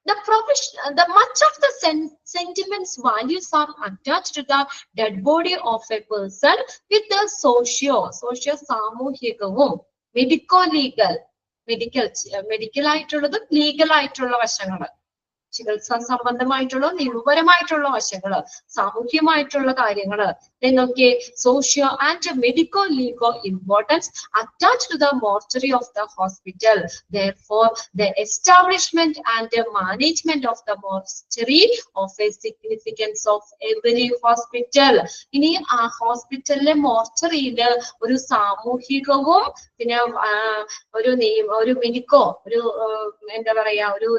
Much of the sentiments, values are attached to the dead body of a person with the സാമൂഹികവും മെഡിക്കൽ ആയിട്ടുള്ളതും ലീഗൽ ആയിട്ടുള്ള വശങ്ങള്. ചികിത്സാ സംബന്ധമായിട്ടുള്ള നിയമപരമായിട്ടുള്ള വശങ്ങള്, സാമൂഹ്യമായിട്ടുള്ള കാര്യങ്ങള്, നോക്കിയേ socio and medico legal importance attached to the mortuary of the hospital. Therefore, the establishment and the management of the mortuary of a significance of every hospital. ഇനി ആ ഹോസ്പിറ്റലിലെ മോർച്ചറിയില് ഒരു സാമൂഹികവും പിന്നെ ഒരു മെഡിക്കോ ഒരു എന്താ പറയാ ഒരു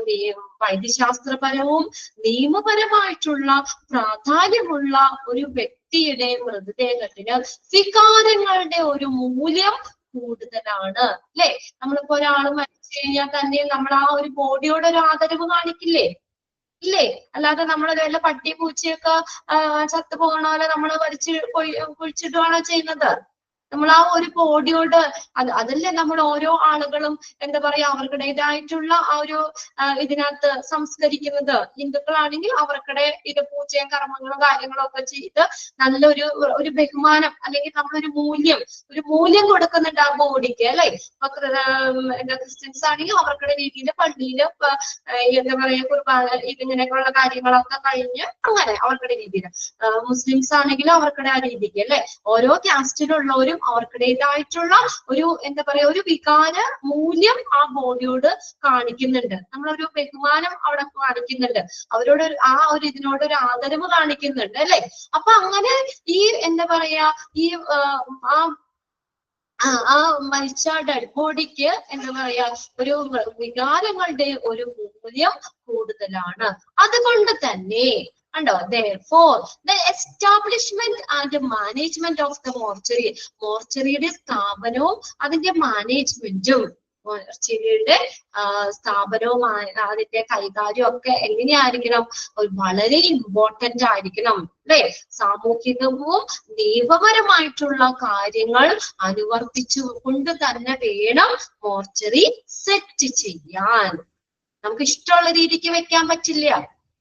വൈദ്യശാസ്ത്രപരവും നിയമപരമായിട്ടുള്ള പ്രാധാന്യമുള്ള ഒരു വ്യക്തിയുടെ മൃതദേഹത്തിന് വികാരങ്ങളുടെ ഒരു മൂല്യം കൂടുതലാണ്. അല്ലെ? നമ്മളിപ്പോ ഒരാൾ മരിച്ചു കഴിഞ്ഞാൽ തന്നെ നമ്മൾ ആ ഒരു ബോഡിയോട് ഒരു ആദരവ് കാണിക്കില്ലേ? ഇല്ലേ? അല്ലാതെ നമ്മൾ വല്ല പട്ടി പൂച്ചയൊക്കെ ചത്തുപോകണ പോലെ നമ്മൾ കുഴിച്ചിടുകയാണോ ചെയ്യുന്നത്? നമ്മൾ ആ ഒരു ബോഡിയോട് അതല്ലേ നമ്മൾ ഓരോ ആളുകളും എന്താ പറയാ അവർക്കിടേതായിട്ടുള്ള ആ ഒരു ഇതിനകത്ത് സംസ്കരിക്കുന്നത്. ഹിന്ദുക്കളാണെങ്കിൽ അവർക്കിടെ ഇത് പൂജയും കർമ്മങ്ങളും കാര്യങ്ങളും ഒക്കെ ചെയ്ത് നല്ലൊരു ബഹുമാനം അല്ലെങ്കിൽ നമ്മളൊരു മൂല്യം കൊടുക്കുന്നുണ്ട് ആ ബോഡിക്ക്, അല്ലെ? എന്താ ക്രിസ്ത്യൻസ് ആണെങ്കിൽ അവർക്കിടെ രീതിയിൽ പള്ളിയിൽ എന്താ പറയാ കുർബാന ഇതിങ്ങനെയൊക്കെയുള്ള കാര്യങ്ങളൊക്കെ കഴിഞ്ഞ് അങ്ങനെ അവർക്കിടെ രീതിയിൽ, മുസ്ലിംസ് ആണെങ്കിലും അവർക്കിടെ ആ രീതിക്ക്, അല്ലെ? ഓരോ കാസ്റ്റിലുള്ളവരും അവർക്കിടേതായിട്ടുള്ള ഒരു എന്താ പറയാ ഒരു വികാര മൂല്യം ആ ബോഡിയോട് കാണിക്കുന്നുണ്ട്. നമ്മളൊരു ബഹുമാനം അവിടെ കാണിക്കുന്നുണ്ട്, അവരോട് ആ ഒരു ഇതിനോട് ഒരു ആദരവ് കാണിക്കുന്നുണ്ട്, അല്ലെ? അപ്പൊ അങ്ങനെ ഈ എന്താ പറയാ ഈ ആ മരിച്ച ഡെഡ് ബോഡിക്ക് എന്താ പറയാ ഒരു വികാരങ്ങളുടെ ഒരു മൂല്യം കൂടുതലാണ്. അതുകൊണ്ട് തന്നെ ഉണ്ടോ therefore the establishment and management of the mortuary, മോർച്ചറിയുടെ സ്ഥാപനവും അതിന്റെ മാനേജ്മെന്റും മോർച്ചറിയുടെ സ്ഥാപനവും അതിന്റെ കൈകാര്യവും ഒക്കെ എങ്ങനെയായിരിക്കണം? വളരെ ഇമ്പോർട്ടന്റ് ആയിരിക്കണം, അല്ലെ? സാമൂഹികവും നിയമപരമായിട്ടുള്ള കാര്യങ്ങൾ അനുവർത്തിച്ചു കൊണ്ട് തന്നെ വേണം മോർച്ചറി സെറ്റ് ചെയ്യാൻ. നമുക്ക് ഇഷ്ടമുള്ള രീതിക്ക് വെക്കാൻ പറ്റില്ല,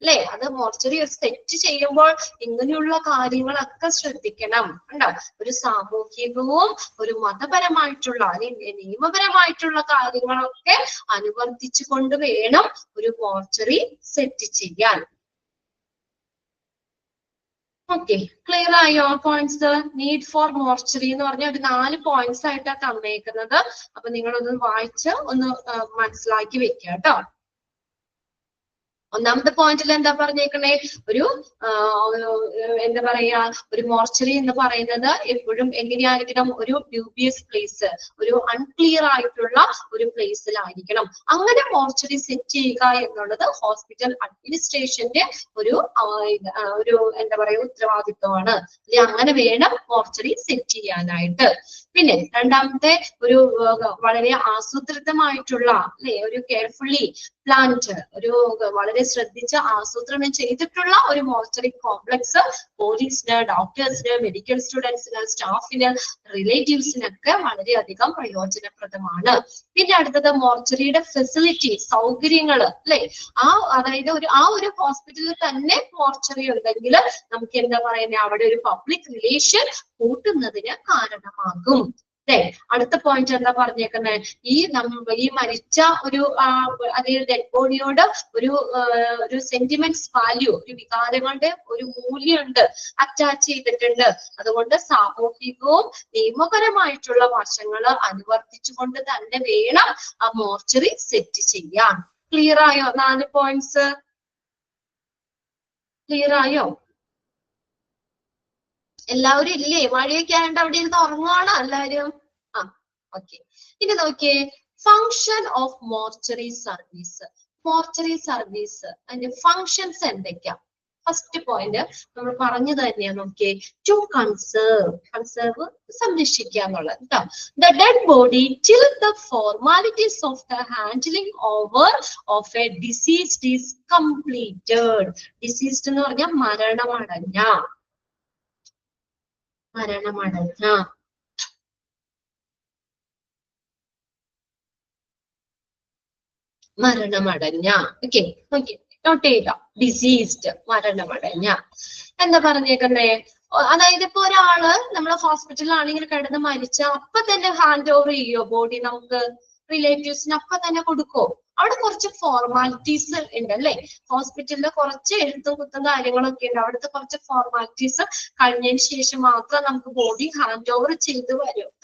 അല്ലെ? അത് മോർച്ചറി സെറ്റ് ചെയ്യുമ്പോൾ ഇങ്ങനെയുള്ള കാര്യങ്ങളൊക്കെ ശ്രദ്ധിക്കണം. ഉണ്ടോ? ഒരു സാമൂഹികവും ഒരു മതപരമായിട്ടുള്ള നിയമപരമായിട്ടുള്ള കാര്യങ്ങളൊക്കെ അനുവർത്തിച്ചു കൊണ്ട് വേണം ഒരു മോർച്ചറി സെറ്റ് ചെയ്യാൻ. ഓക്കെ, ക്ലിയർ ആയോ പോയിന്റ്സ്? നീഡ് ഫോർ മോർച്ചറി എന്ന് പറഞ്ഞ ഒരു 4 പോയിന്റ്സ് ആയിട്ടാണ് തന്നേക്കുന്നത്. അപ്പൊ നിങ്ങളൊന്ന് വായിച്ച് ഒന്ന് മനസ്സിലാക്കി വെക്കുക കേട്ടോ. ഒന്നാമത്തെ പോയിന്റിൽ എന്താ പറഞ്ഞേക്കണേ? ഒരു എന്താ പറയാ ഒരു മോർച്ചറി എന്ന് പറയുന്നത് എപ്പോഴും എങ്ങനെയായിരിക്കണം? ഒരു ഡ്യൂബിയസ് പ്ലേസ്, ഒരു അൺക്ലിയർ ആയിട്ടുള്ള ഒരു പ്ലേസിലായിരിക്കണം. അങ്ങനെ മോർച്ചറി സെറ്റ് ചെയ്യുക എന്നുള്ളത് ഹോസ്പിറ്റൽ അഡ്മിനിസ്ട്രേഷന്റെ ഒരു എന്താ പറയാ ഉത്തരവാദിത്വമാണ്. അല്ലെ? അങ്ങനെ വേണം മോർച്ചറി സെറ്റ് ചെയ്യാനായിട്ട്. പിന്നെ രണ്ടാമത്തെ ഒരു വളരെ ആസൂത്രിതമായിട്ടുള്ള അല്ലെ ഒരു കെയർഫുള്ളി പ്ലാന്റ് ഒരു വളരെ ശ്രദ്ധിച്ച് ആസൂത്രണം ചെയ്തിട്ടുള്ള ഒരു മോർച്ചറി കോംപ്ലക്സ് പോലീസിന്, ഡോക്ടേഴ്സിന്, മെഡിക്കൽ സ്റ്റുഡൻസിന്, സ്റ്റാഫിന്, റിലേറ്റീവ്സിനൊക്കെ വളരെയധികം പ്രയോജനപ്രദമാണ്. പിന്നെ അടുത്തത് മോർച്ചറിയുടെ ഫെസിലിറ്റി, സൗകര്യങ്ങൾ, അല്ലെ? അതായത് ആ ഒരു ഹോസ്പിറ്റലിൽ തന്നെ മോർച്ചറി ഉണ്ടെങ്കിൽ നമുക്ക് എന്താ പറയുന്നത് അവിടെ ഒരു പബ്ലിക് റിലേഷൻ കൂട്ടുന്നതിന് കാരണമാകും. അടുത്ത പോയിന്റ് എന്താ പറഞ്ഞേക്കുന്നത്? ഈ മരിച്ച ഒരു അതായത് ഡെഡ് ബോഡിയോട് ഒരു സെന്റിമെന്റ്സ് വാല്യൂ, ഒരു വികാരങ്ങളുടെ ഒരു മൂല്യമുണ്ട്, അറ്റാച്ച് ചെയ്തിട്ടുണ്ട്. അതുകൊണ്ട് സാമൂഹികവും നിയമപരമായിട്ടുള്ള വശങ്ങൾ അനുവർത്തിച്ചുകൊണ്ട് തന്നെ വേണം ആ മോർച്ചറി സെറ്റ് ചെയ്യാൻ. ക്ലിയർ ആയോ? 4 പോയിന്റ്സ് ക്ലിയർ ആയോ? എല്ലാവരും ഇല്ലേ? മഴയൊക്കെ ആയതുകൊണ്ട് അവിടെ ഇരുന്ന് ഉറങ്ങുവാണോ എല്ലാവരും? ഓക്കെ. ഇനി നോക്കിയേ, function of mortuary service. Mortuary service അതിന്റെ ഫങ്ഷൻസ് എന്തൊക്കെയാ? ഫസ്റ്റ് പോയിന്റ് നമ്മൾ പറഞ്ഞു തന്നെയാ. നോക്കിയേ, ടു കൺസേർവ് സംരക്ഷിക്കുക എന്നുള്ളത് കേട്ടോ. The dead body till the formalities of the handling over of A diseased is completed. Diseased എന്ന് പറഞ്ഞാൽ മരണമടഞ്ഞ ഓക്കെ ഓക്കെ നോട്ട് ചെയ്യുക. ഡിസീസ്ഡ് മരണമടഞ്ഞ എന്താ പറഞ്ഞേക്കുന്നേ? അതായത് ഇപ്പൊ ഒരാള് നമ്മളെ ഹോസ്പിറ്റലിലാണെങ്കിൽ കിടന്ന് മരിച്ച അപ്പൊ തന്നെ ഹാൻഡ് ഓവർ ചെയ്യോ ബോഡി? നമുക്ക് റിലേറ്റീവ്സിന് അപ്പൊ തന്നെ കൊടുക്കോ? അവിടെ കുറച്ച് ഫോർമാലിറ്റീസ് ഉണ്ട് അല്ലെ. ഹോസ്പിറ്റലിൽ കുറച്ച് എഴുത്തും കുത്തും കാര്യങ്ങളൊക്കെ ഉണ്ട്. അവിടുത്തെ കുറച്ച് ഫോർമാലിറ്റീസ് കഴിഞ്ഞതിന് ശേഷം മാത്രം നമുക്ക് ബോഡി ഹാൻഡ് ഓവർ ചെയ്ത്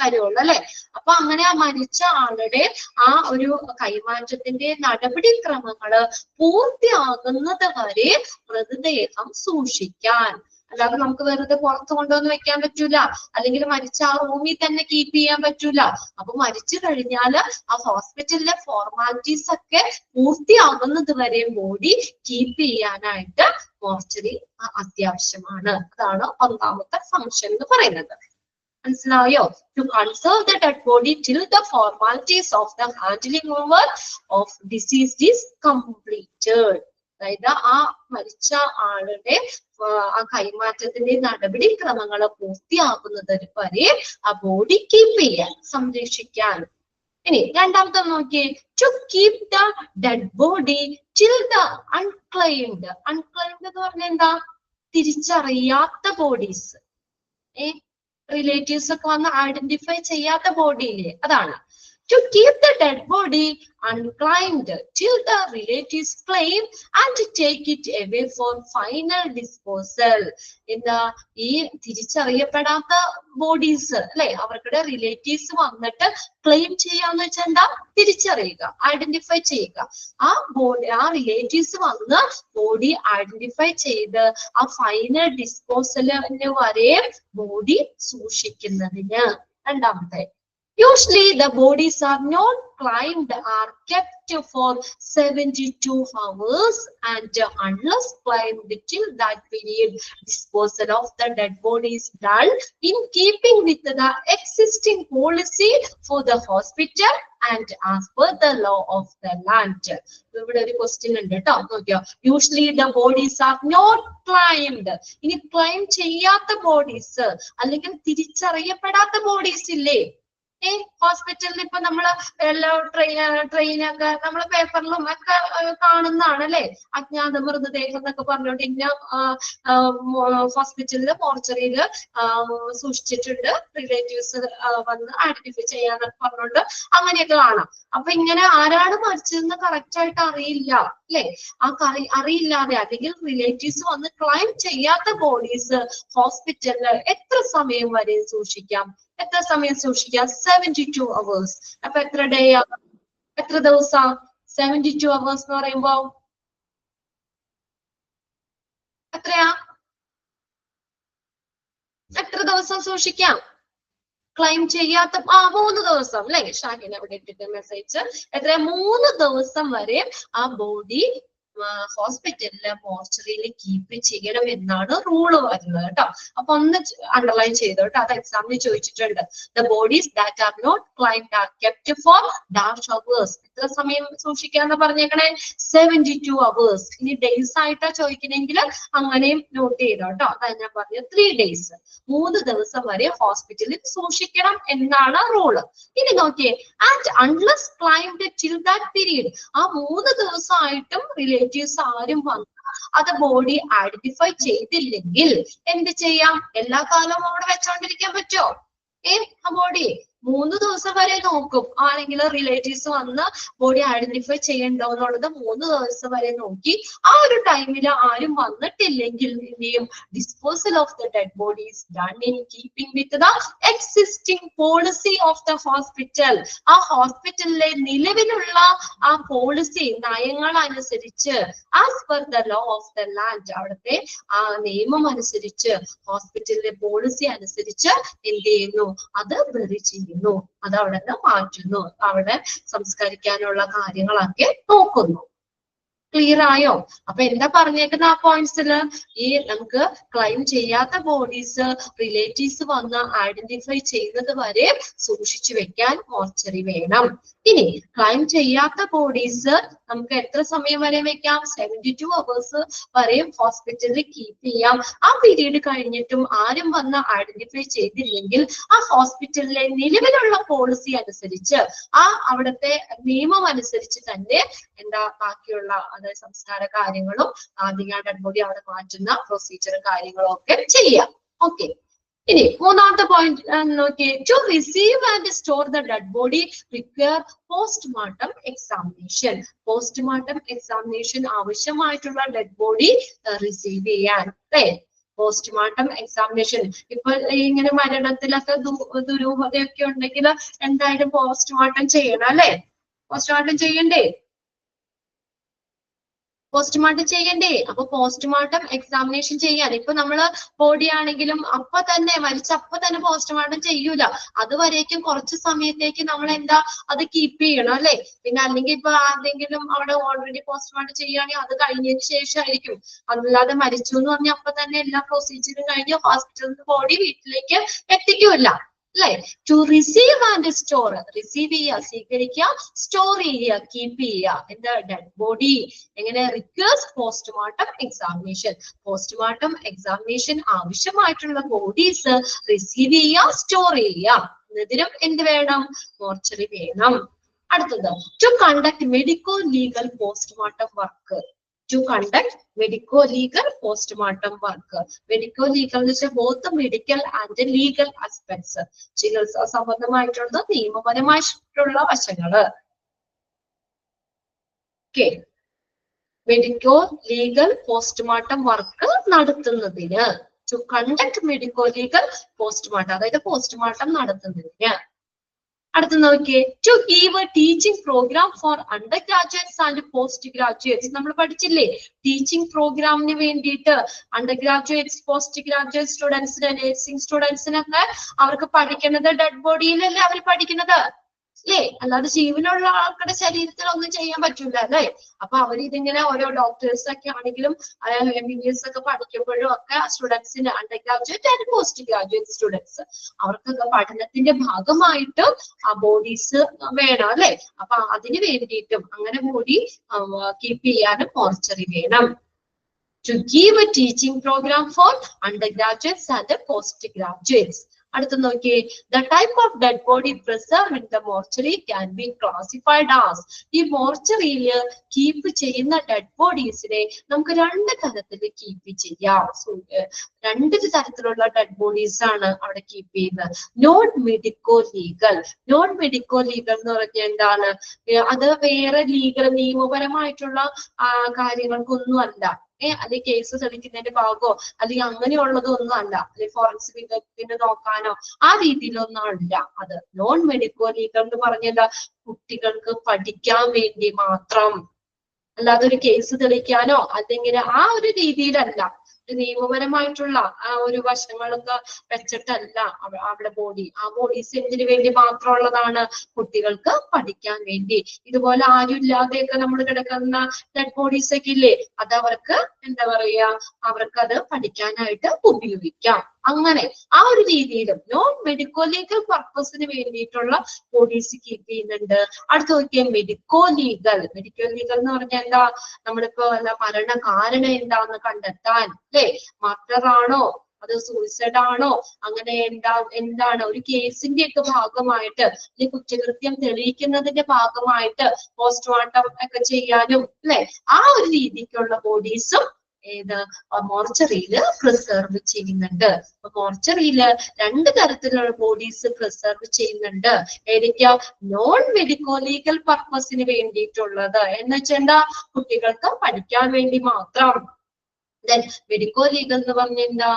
തരുള്ളൂ അല്ലെ. അപ്പൊ അങ്ങനെ ആ മരിച്ച ആളുടെ ആ ഒരു കൈമാറ്റത്തിന്റെ നടപടിക്രമങ്ങള് പൂർത്തിയാകുന്നത് വരെ മൃതദേഹം സൂക്ഷിക്കാൻ. അല്ലാതെ നമുക്ക് വെറുതെ പുറത്ത് കൊണ്ടുവന്ന് വെക്കാൻ പറ്റൂല, അല്ലെങ്കിൽ മരിച്ച ആ റൂമിൽ തന്നെ കീപ്പ് ചെയ്യാൻ പറ്റൂല. അപ്പൊ മരിച്ചു കഴിഞ്ഞാൽ ആ ഹോസ്പിറ്റലിലെ ഫോർമാലിറ്റീസ് ഒക്കെ പൂർത്തിയാകുന്നത് വരെ ബോഡി കീപ്പ് ചെയ്യാനായിട്ട് മോർച്ചറി അത്യാവശ്യമാണ്. അതാണ് ഒന്നാമത്തെ ഫംഗ്ഷൻ എന്ന് പറയുന്നത്. മനസ്സിലായോ? To conserve the dead body till the formalities of the handling over of deceased is completed. അതായത് ആ മരിച്ച ആളുടെ ആ കൈമാറ്റത്തിന്റെ നടപടിക്രമങ്ങൾ പൂർത്തിയാകുന്നത് വരെ ആ ബോഡി കീപ്പ് ചെയ്യാൻ, സംരക്ഷിക്കാൻ. ഇനി രണ്ടാമത്തെ നോക്കിയേ, to keep the dead body till the unclaimed. Unclaimed എന്ന് പറഞ്ഞാൽ എന്താ? തിരിച്ചറിയാത്ത ബോഡീസ്, റിലേറ്റീവ്സ് ഒക്കെ വന്ന് ഐഡന്റിഫൈ ചെയ്യാത്ത ബോഡിയില്ലേ, അതാണ്. To keep the dead body unclaimed till the relatives claim and take it away for final disposal. എന്താ ഈ തിരിച്ചറിയപ്പെടാത്ത ബോഡീസ് അല്ലെ, അവർക്കുടെ റിലേറ്റീവ്സ് വന്നിട്ട് ക്ലെയിം ചെയ്യാന്ന് വെച്ചാൽ എന്താ? തിരിച്ചറിയുക, ഐഡന്റിഫൈ ചെയ്യുക. ആ ബോഡി, ആ റിലേറ്റീവ്സ് വന്ന് ബോഡി ഐഡന്റിഫൈ ചെയ്ത് ആ ഫൈനൽ ഡിസ്പോസലിന് വരെ ബോഡി സൂക്ഷിക്കുന്നതിന്. രണ്ടാമത്തെ, usually the bodies are not claimed or kept for 72 hours and unless claimed till that period, disposal of the dead body is done in keeping with the existing policy for the hospital and as per the law of the land. ഇവിടെ ഒരു question ഉണ്ട് കേട്ടോ, നോക്കിയോ. Usually the bodies are not claimed. ഇനി claim ചെയ്യാത്ത bodies അല്ലെങ്കിൽ തിരിച്ചറിയപ്പെടാത്ത bodies ഇല്ലേ, ഹോസ്പിറ്റലിൽ ഇപ്പൊ നമ്മള് എല്ലാ ട്രെയിനൊക്കെ നമ്മള് പേപ്പറിലും ഒക്കെ കാണുന്നതാണ് അല്ലെ. അജ്ഞാത മൃതദേഹം എന്നൊക്കെ പറഞ്ഞുകൊണ്ട് ഇന്ന ഹോസ്പിറ്റലില് മോർച്ചറിയില് സൂക്ഷിച്ചിട്ടുണ്ട്, റിലേറ്റീവ്സ് വന്ന് ഐഡന്റിഫൈ ചെയ്യാന്നൊക്കെ പറഞ്ഞുകൊണ്ട് അങ്ങനെയൊക്കെ കാണാം. അപ്പൊ ഇങ്ങനെ ആരാണ് മരിച്ചതെന്ന് കറക്റ്റ് ആയിട്ട് അറിയില്ല അല്ലെ. ആ അറിയില്ലാതെ അല്ലെങ്കിൽ റിലേറ്റീവ്സ് വന്ന് ക്ലൈം ചെയ്യാത്ത ബോഡീസ് ഹോസ്പിറ്റലില് എത്ര സമയം വരെ സൂക്ഷിക്കാം? എത്ര സമയം സൂക്ഷിക്കാം? 72 hours. അപ്പൊ എത്ര ഡേ, എത്ര ദിവസം? 72 hours എന്ന് പറയുമ്പോ എത്രയാ? എത്ര ദിവസം സൂക്ഷിക്കാം? ക്ലൈം ചെയ്യാത്ത 3 ദിവസം അല്ലെ. ഷാഹിന അവിടെ ഇട്ടിട്ട് മെസ്സേജ് എത്ര? 3 ദിവസം വരെ ആ ബോഡി ഹോസ്പിറ്റലില് മോർച്ചറിയിൽ കീപ്പ് ചെയ്യണം എന്നാണ് റൂള് വരുന്നത് കേട്ടോ. അപ്പൊ ഒന്ന് അണ്ടർലൈൻ ചെയ്തോ കേട്ടോ, അത് എക്സാമിന് ചോദിച്ചിട്ടുണ്ട്. The bodies that are not claimed are kept for dash hours. എത്ര സമയം സൂക്ഷിക്കാന്ന് പറഞ്ഞേക്കണേ? 72 hours. ഇനി ഡേയ്സ് ആയിട്ടാ ചോദിക്കണമെങ്കിൽ അങ്ങനെയും നോട്ട് ചെയ്തോ കേട്ടോ. അതാ ഞാൻ പറഞ്ഞത് 3 days, 3 ദിവസം വരെ ഹോസ്പിറ്റലിൽ സൂക്ഷിക്കണം എന്നാണ് റൂള്. ഇനി നോക്കിയേ, and unless climbed till that period. ആ 3 ദിവസമായിട്ടും റിലേറ്റീവ്സ് ആരും വന്ന് അത് ബോഡി ഐഡന്റിഫൈ ചെയ്തില്ലെങ്കിൽ എന്ത് ചെയ്യാം? എല്ലാ കാലവും അവിടെ വെച്ചോണ്ടിരിക്കാൻ പറ്റുമോ? ആ ബോഡി 3 ദിവസം വരെ നോക്കും. ആണെങ്കിൽ റിലേറ്റീവ്സ് വന്ന് ബോഡി ഐഡന്റിഫൈ ചെയ്യണ്ടോ എന്നുള്ളത് 3 ദിവസം വരെ നോക്കി. ആ ഒരു ടൈമിൽ ആരും വന്നിട്ടില്ലെങ്കിൽ എന്ത് ചെയ്യും? Disposal of the dead bodies done in keeping with the existing policy of the hospital. ആ ഹോസ്പിറ്റലിലെ നിലവിലുള്ള ആ പോളിസി, നയങ്ങൾ അനുസരിച്ച്, as per the law of the land, അവിടുത്തെ ആ നിയമം അനുസരിച്ച്, ഹോസ്പിറ്റലിലെ പോളിസി അനുസരിച്ച് എന്ത് ചെയ്യുന്നു? അത് ബറി ചെയ്യുന്നു, അത് അവിടെ നിന്ന് മാറ്റുന്നു, അവിടെ സംസ്കരിക്കാനുള്ള കാര്യങ്ങളൊക്കെ നോക്കുന്നു. ക്ലിയർ ആയോ? അപ്പൊ എന്താ പറഞ്ഞേക്കുന്ന ആ പോയിന്റ്സില്? ഈ നമുക്ക് ക്ലൈം ചെയ്യാത്ത ബോഡീസ് റിലേറ്റീവ്സ് വന്ന് ഐഡന്റിഫൈ ചെയ്യുന്നത് വരെ സൂക്ഷിച്ചു വെക്കാൻ മോർച്ചറി വേണം. ഇനി ക്ലൈം ചെയ്യാത്ത ബോഡീസ് നമുക്ക് എത്ര സമയം വരെ വെക്കാം? 72 hours വരെയും ഹോസ്പിറ്റലിൽ കീപ്പ് ചെയ്യാം. ആ പീരീഡ് കഴിഞ്ഞിട്ടും ആരും വന്ന് ഐഡന്റിഫൈ ചെയ്തില്ലെങ്കിൽ ആ ഹോസ്പിറ്റലിലെ നിലവിലുള്ള പോളിസി അനുസരിച്ച്, ആ അവിടുത്തെ നിയമം അനുസരിച്ച് തന്നെ എന്താ ബാക്കിയുള്ള സംസ്കാര കാര്യങ്ങളും ഡെഡ് ബോഡി അവിടെ മാറ്റുന്ന പ്രൊസീജിയറും കാര്യങ്ങളും ഒക്കെ ചെയ്യാം. ഓക്കെ, ഇനി മൂന്നാമത്തെ പോയിന്റ് നോക്കിയേ. To receive and store the dead body require postmortem examination. Postmortem examination ആവശ്യമായിട്ടുള്ള ഡെഡ് ബോഡി റിസീവ് ചെയ്യാൻ അല്ലേ. പോസ്റ്റ്മോർട്ടം എക്സാമിനേഷൻ ഇപ്പൊ ഇങ്ങനെ മരണത്തിലൊക്കെ ദുരൂഹതയൊക്കെ ഉണ്ടെങ്കിൽ എന്തായാലും പോസ്റ്റ്മോർട്ടം ചെയ്യണം അല്ലെ. പോസ്റ്റ്മോർട്ടം ചെയ്യണ്ടേ? പോസ്റ്റ്മോർട്ടം ചെയ്യണ്ടേ? അപ്പൊ പോസ്റ്റ്മോർട്ടം എക്സാമിനേഷൻ ചെയ്യാൻ ഇപ്പൊ നമ്മള് ബോഡി ആണെങ്കിലും അപ്പൊ തന്നെ മരിച്ച അപ്പൊ തന്നെ പോസ്റ്റ്മോർട്ടം ചെയ്യൂല. അതുവരേക്കും കുറച്ച് സമയത്തേക്ക് നമ്മൾ എന്താ അത് കീപ്പ് ചെയ്യണം അല്ലെ. പിന്നെ അല്ലെങ്കിൽ ഇപ്പൊ ആരെങ്കിലും അവിടെ ഓൾറെഡി പോസ്റ്റ്മോർട്ടം ചെയ്യുകയാണെങ്കിൽ അത് കഴിഞ്ഞതിന് ശേഷമായിരിക്കും. അല്ലാതെ മരിച്ചു എന്ന് പറഞ്ഞാൽ അപ്പൊ തന്നെ എല്ലാ പ്രൊസീജിയറും കഴിഞ്ഞ് ഹോസ്പിറ്റലിൽ നിന്ന് ബോഡി വീട്ടിലേക്ക് എത്തിക്കൂല അല്ലെ. To receive and store. Receive ചെയ്യുക, സ്വീകരിക്കുക, സ്റ്റോർ ചെയ്യുക, കീപ്പ് ചെയ്യുക. എന്താ ഡെഡ് ബോഡി എങ്ങനെ requires postmortem examination. Postmortem examination ആവശ്യമായിട്ടുള്ള ബോഡീസ് റിസീവ് ചെയ്യുക, സ്റ്റോർ ചെയ്യുക. ഇതിനും എന്ത് വേണം? മോർച്ചറി വേണം. അടുത്തത് to conduct medico legal postmortem work. To conduct medico-legal postmortem work. Medico-legal എന്ന് വെച്ചാൽ both medical and legal aspects. ചികിത്സാ സംബന്ധമായിട്ടുള്ള നിയമപരമായിട്ടുള്ള വശങ്ങള്. ഓക്കെ. മെഡിക്കോ-ലീഗൽ പോസ്റ്റ്മോർട്ടം വർക്ക് നടത്തുന്നതിന്. To conduct medico-legal postmortem, അതായത് പോസ്റ്റ്മോർട്ടം നടത്തുന്നതിന്. അടുത്ത നോക്കിയേ. To give a teaching programme for undergraduates and postgraduates. നമ്മൾ പഠിച്ചില്ലേ ടീച്ചിങ് പ്രോഗ്രാമിന് വേണ്ടിയിട്ട് അണ്ടർ ഗ്രാജുവേറ്റ്സ്, പോസ്റ്റ് ഗ്രാജുവേറ്റ് സ്റ്റുഡൻസിന്, നഴ്സിംഗ് സ്റ്റുഡൻസിനൊക്കെ അവർക്ക് പഠിക്കുന്നത് ഡെഡ് ബോഡിയിലല്ലേ അവർ പഠിക്കുന്നത് അല്ലേ. അല്ലാതെ ജീവനുള്ള ആൾക്കാരുടെ ശരീരത്തിൽ ഒന്നും ചെയ്യാൻ പറ്റൂല അല്ലേ. അപ്പൊ അവരിതിങ്ങനെ ഓരോ ഡോക്ടേഴ്സ് ഒക്കെ ആണെങ്കിലും MBBS ഒക്കെ പഠിക്കുമ്പോഴും ഒക്കെ സ്റ്റുഡൻസിന് under graduate and post graduate students അവർക്കൊക്കെ പഠനത്തിന്റെ ഭാഗമായിട്ട് ആ ബോഡീസ് വേണം അല്ലെ. അപ്പൊ അതിന് വേണ്ടിയിട്ടും അങ്ങനെ ബോഡി കീപ്പ് ചെയ്യാനും മോർച്ചറി വേണം. To give a teaching program for undergraduates and postgraduates. അടുത്ത നോക്കിയേ. The type of dead body preserved in the mortuary can be classified as. ഈ മോർച്ചറിയില് കീപ്പ് ചെയ്യുന്ന ഡെഡ് ബോഡീസിനെ നമുക്ക് രണ്ട് തരത്തിൽ കീപ്പ് ചെയ്യാം. രണ്ട് തരത്തിലുള്ള ഡെഡ് ബോഡീസ് ആണ് അവിടെ കീപ്പ് ചെയ്യുന്നത്. Non medico legal. Non medico legal എന്ന് പറഞ്ഞാൽ എന്താണ്? അത് വേറെ ലീഗൽ നിയമപരമായിട്ടുള്ള കാര്യങ്ങൾക്കൊന്നും അല്ല. അല്ലെങ്കിൽ കേസ് തെളിക്കുന്നതിന്റെ ഭാഗമോ അല്ലെങ്കിൽ അങ്ങനെയുള്ളതൊന്നും അല്ല. അല്ലെങ്കിൽ ഫോറൻസിക് വിദഗ്ധത്തിന് നോക്കാനോ ആ രീതിയിലൊന്നും അല്ല. അത് നോൺ മെഡിക്കോ ലീഗൽ എന്ന് പറഞ്ഞാൽ കുട്ടികൾക്ക് പഠിക്കാൻ വേണ്ടി മാത്രം, അല്ലാതെ ഒരു കേസ് തെളിയിക്കാനോ അല്ലെങ്കിൽ ആ ഒരു രീതിയിലല്ല. നിയമപരമായിട്ടുള്ള ആ ഒരു വശങ്ങളൊക്കെ വെച്ചിട്ടല്ല അവിടെ ബോഡി. ആ ബോഡീസ് എന്തിനു വേണ്ടി മാത്രമുള്ളതാണ്? കുട്ടികൾക്ക് പഠിക്കാൻ വേണ്ടി. ഇതുപോലെ ആരും ഇല്ലാതെയൊക്കെ നമ്മൾ കിടക്കുന്ന ഡെഡ് ബോഡീസ് ഒക്കെ ഇല്ലേ, അത് അവർക്ക് എന്താ പറയാ, അവർക്കത് പഠിക്കാനായിട്ട് ഉപയോഗിക്കാം. അങ്ങനെ ആ ഒരു രീതിയിലും നോൺ മെഡിക്കോ ലീഗൽ പർപ്പസിന് വേണ്ടിയിട്ടുള്ള ബോഡീസ് കീപ്പ് ചെയ്യുന്നുണ്ട്. അടുത്ത് നോക്കിയാൽ മെഡിക്കോ ലീഗൽ. മെഡിക്കോ ലീഗൽ എന്ന് പറഞ്ഞാൽ എന്താ? നമ്മളിപ്പോ മരണ കാരണം എന്താന്ന് കണ്ടെത്താൻ അല്ലെ. മർഡർ ആണോ, അത് സൂയിസൈഡ് ആണോ, അങ്ങനെ എന്താണ് ഒരു കേസിന്റെ ഒക്കെ ഭാഗമായിട്ട് ഈ കുറ്റകൃത്യം തെളിയിക്കുന്നതിന്റെ ഭാഗമായിട്ട് പോസ്റ്റ്മോർട്ടം ഒക്കെ ചെയ്യാനും അല്ലെ, ആ ഒരു രീതിക്കുള്ള ബോഡീസും ഏത് മോർച്ചറിയില് പ്രിസർവ് ചെയ്യുന്നുണ്ട്. അപ്പൊ മോർച്ചറിയില് രണ്ട് തരത്തിലുള്ള ബോഡീസ് പ്രിസർവ് ചെയ്യുന്നുണ്ട്. ഏതൊക്കെയാ? നോൺ മെഡിക്കോ ലീഗൽ പർപ്പസിന് വേണ്ടിയിട്ടുള്ളത് എന്ന് വെച്ചാൽ എന്താ? കുട്ടികൾക്ക് പഠിക്കാൻ വേണ്ടി മാത്രം. ദെൻ മെഡിക്കോ ലീഗൽ എന്ന് പറഞ്ഞ എന്താ?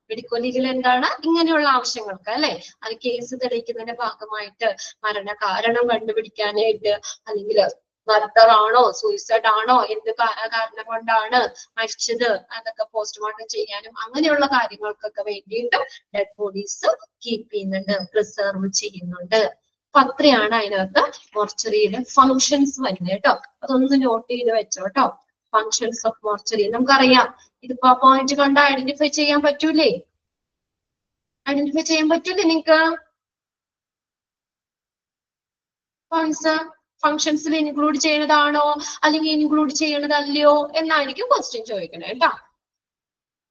മെഡിക്കോ ലീഗൽ എന്താണ്? ഇങ്ങനെയുള്ള ആവശ്യങ്ങൾക്ക് അല്ലെ, അത് കേസ് തെളിയിക്കുന്നതിന്റെ ഭാഗമായിട്ട് മരണ കാരണം കണ്ടുപിടിക്കാനായിട്ട്, അല്ലെങ്കിൽ മർഡർ ആണോ സൂയിസൈഡ് ആണോ, എന്ത് കാരണം കൊണ്ടാണ് മരിച്ചത് അതൊക്കെ പോസ്റ്റ്മോർട്ടം ചെയ്യാനും അങ്ങനെയുള്ള കാര്യങ്ങൾക്കൊക്കെ വേണ്ടിയിട്ടും ഡെഡ് ബോഡീസ് കീപ്പ് ചെയ്യുന്നുണ്ട്, പ്രിസർവ് ചെയ്യുന്നുണ്ട്. അപ്പൊ അത്രയാണ് അതിനകത്ത് മോർച്ചറിയിലെ ഫങ്ഷൻസ് വരുന്നത് കേട്ടോ. അതൊന്ന് നോട്ട് ചെയ്ത് വെച്ചോ കേട്ടോ. ഫങ്ഷൻസ് ഓഫ് മോർച്ചറി നമുക്കറിയാം. ഇതിപ്പോ ആ പോയിന്റ് കണ്ട് ഐഡന്റിഫൈ ചെയ്യാൻ പറ്റൂലേ? ഐഡന്റിഫൈ ചെയ്യാൻ പറ്റൂലേ നിങ്ങക്ക്? ഫങ്ഷൻസിൽ ഇൻക്ലൂഡ് ചെയ്യുന്നതാണോ അല്ലെങ്കിൽ ഇൻക്ലൂഡ് ചെയ്യണതല്ലയോ എന്നായിരിക്കും ക്വസ്റ്റ്യൻ ചോദിക്കണേ കേട്ടോ.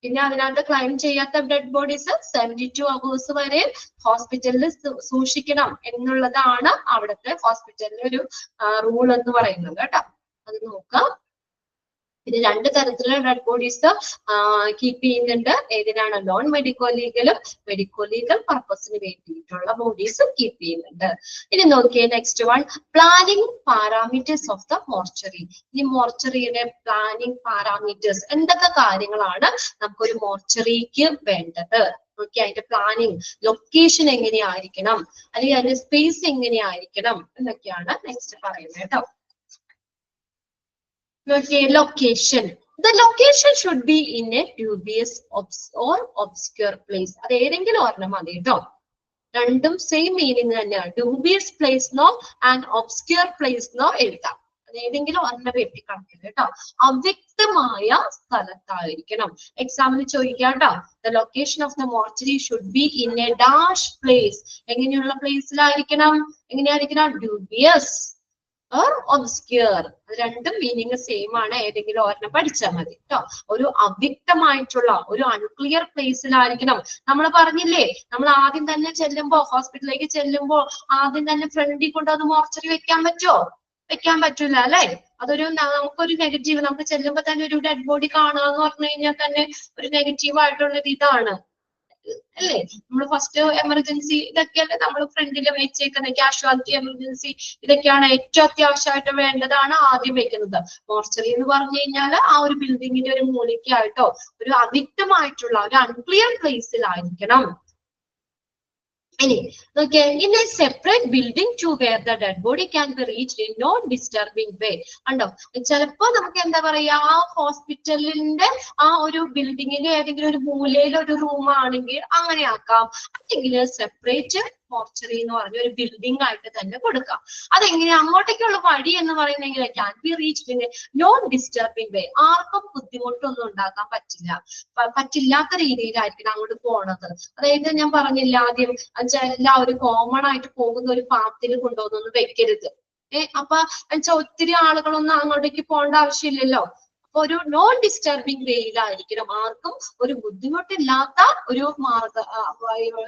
പിന്നെ അതിനകത്ത് ക്ലൈം ചെയ്യാത്ത ഡെഡ് ബോഡീസ് 72 hours വരെ ഹോസ്പിറ്റലിൽ സൂക്ഷിക്കണം എന്നുള്ളതാണ് അവിടുത്തെ ഹോസ്പിറ്റലിലെ ഒരു റൂൾ എന്ന് പറയുന്നത് കേട്ടോ. അത് നോക്കാം. ഇത് രണ്ട് തരത്തിലുള്ള ഡെഡ് ബോഡീസ് കീപ്പ് ചെയ്യുന്നുണ്ട്. ഏതിനാണ്? നോൺ മെഡിക്കോ ലീഗലും മെഡിക്കോ ലീഗൽ പർപ്പസിന് വേണ്ടിയിട്ടുള്ള ബോഡീസ് കീപ്പ് ചെയ്യുന്നുണ്ട്. ഇനി നോക്കിയേ next one, planning parameters of the mortuary. ഈ മോർച്ചറിയുടെ പ്ലാനിങ് പാരാമീറ്റേഴ്സ് എന്തൊക്കെ കാര്യങ്ങളാണ് നമുക്കൊരു മോർച്ചറിക്ക് വേണ്ടത്? ഓക്കെ, അതിന്റെ പ്ലാനിങ്, ലൊക്കേഷൻ എങ്ങനെയായിരിക്കണം, അല്ലെങ്കിൽ അതിന്റെ സ്പേസ് എങ്ങനെയായിരിക്കണം എന്നൊക്കെയാണ് നെക്സ്റ്റ് പറയുന്നത് കേട്ടോ. Okay, location. The location should be in a dubious or obscure place. അത് ഏതെങ്കിലും ഒരെണ്ണം മതി കേട്ടോ. രണ്ടും സെയിം മീനിങ് തന്നെയാണ്. Dubious place no and obscure place no എഴുതാം. അത് ഏതെങ്കിലും ഒരെണ്ണം വെട്ടിക്കണക്കില്ല കേട്ടോ. അവ്യക്തമായ സ്ഥലത്തായിരിക്കണം. എക്സാമിന് ചോദിക്കാം കേട്ടോ. The location of the mortuary should be in a dash place. എങ്ങനെയുള്ള പ്ലേസിലായിരിക്കണം? എങ്ങനെയായിരിക്കണം? Dubious or obscure. രണ്ടും മീനിങ് സെയിം ആണ്. ഏതെങ്കിലും ഒരെണ്ണം പഠിച്ചാൽ മതി കേട്ടോ. ഒരു അവ്യക്തമായിട്ടുള്ള ഒരു അൺക്ലിയർ പ്ലേസിലായിരിക്കണം. നമ്മൾ പറഞ്ഞില്ലേ, നമ്മൾ ആദ്യം തന്നെ ചെല്ലുമ്പോ, ഹോസ്പിറ്റലിലേക്ക് ചെല്ലുമ്പോ ആദ്യം തന്നെ ഫ്രണ്ടിൽ കൊണ്ടുവന്ന് മോർച്ചറി വെക്കാൻ പറ്റുമോ? വെക്കാൻ പറ്റൂല അല്ലെ? അതൊരു നമുക്കൊരു നെഗറ്റീവ്. നമുക്ക് ചെല്ലുമ്പോ തന്നെ ഒരു ഡെഡ് ബോഡി കാണുക എന്ന് പറഞ്ഞു കഴിഞ്ഞാൽ തന്നെ ഒരു നെഗറ്റീവ് ആയിട്ടുള്ളൊരു ഇതാണ് അല്ലേ? നമ്മൾ ഫസ്റ്റ് എമർജൻസി ഇതൊക്കെയല്ലേ നമ്മൾ ഫ്രണ്ടിൽ വെച്ചേക്കുന്നത്. കാഷ്വാലിറ്റി, എമർജൻസി ഇതൊക്കെയാണ് ഏറ്റവും അത്യാവശ്യമായിട്ട് വേണ്ടതാണ് ആദ്യം വെക്കുന്നത്. മോർച്ചറി എന്ന് പറഞ്ഞു കഴിഞ്ഞാൽ ആ ഒരു ബിൽഡിങ്ങിന്റെ ഒരു മൂലയ്ക്കായിട്ടോ ഒരു അവ്യക്തമായിട്ടുള്ള ഒരു അൺക്ലിയർ പ്ലേസിലായിരിക്കണം. ഇനി നോക്കിയേ, in a separate building to where the dead body can be reached in no disturbing way. ഉണ്ടോ? ചിലപ്പോ നമുക്ക് എന്താ പറയാ, ആ ഹോസ്പിറ്റലിന്റെ ആ ഒരു ബിൽഡിങ്ങിന്റെ ഏതെങ്കിലും ഒരു മൂലയിൽ ഒരു റൂം ആണെങ്കിൽ അങ്ങനെ ആക്കാം. അല്ലെങ്കിൽ സെപ്പറേറ്റ് മോർച്ചറി എന്ന് പറഞ്ഞ ഒരു ബിൽഡിംഗ് ആയിട്ട് തന്നെ കൊടുക്കാം. അതെങ്ങനെയാ? അങ്ങോട്ടേക്കുള്ള വഴി എന്ന് പറയുന്നെങ്കിൽ can be reached in a non disturbing way. ആർക്കും ബുദ്ധിമുട്ടൊന്നും ഉണ്ടാക്കാൻ പറ്റില്ലാത്ത രീതിയിലായിരിക്കണം അങ്ങോട്ട് പോണത്. അതായത് ഞാൻ പറഞ്ഞില്ല ആദ്യം, എല്ലാവരും കോമൺ ആയിട്ട് പോകുന്ന ഒരു പാത്തിൽ കൊണ്ടുവന്നൊന്നും വെക്കരുത്. അപ്പൊ ഒത്തിരി ആളുകളൊന്നും അങ്ങോട്ടേക്ക് പോകേണ്ട ആവശ്യമില്ലല്ലോ. അപ്പൊ ഒരു നോൺ ഡിസ്റ്റർബിംഗ് വേയിലായിരിക്കണം. ആർക്കും ഒരു ബുദ്ധിമുട്ടില്ലാത്ത ഒരു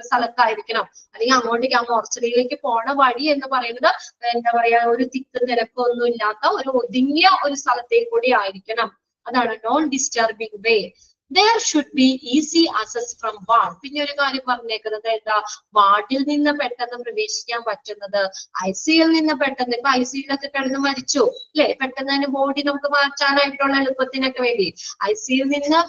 സ്ഥലത്തായിരിക്കണം. അല്ലെങ്കിൽ അങ്ങോട്ടേക്ക് ആ മോർച്ചറിയിലേക്ക് പോണ വഴി എന്ന് പറയുന്നത് എന്താ പറയാ, ഒരു തിക്കും തിരക്കൊന്നും ഇല്ലാത്ത ഒരു ഒതുങ്ങിയ ഒരു സ്ഥലത്തേക്ക് കൂടി ആയിരിക്കണം. അതാണ് non disturbing way. There should be easy access from ward. പിന്നെ ഒരു കാര്യം പറഞ്ഞേക്കുന്നത് എന്താ, വാർഡിൽ നിന്ന് പെട്ടെന്ന് പ്രവേശിക്കാൻ പറ്റുന്നത്, ICUയിൽ നിന്ന് പെട്ടെന്ന്, ഇപ്പൊ ICUയിലൊക്കെ കിടന്ന് മരിച്ചു അല്ലെ, പെട്ടെന്ന് തന്നെ ബോഡി നമുക്ക് മാറ്റാനായിട്ടുള്ള എളുപ്പത്തിനൊക്കെ വേണ്ടി ICUയിൽ നിന്ന്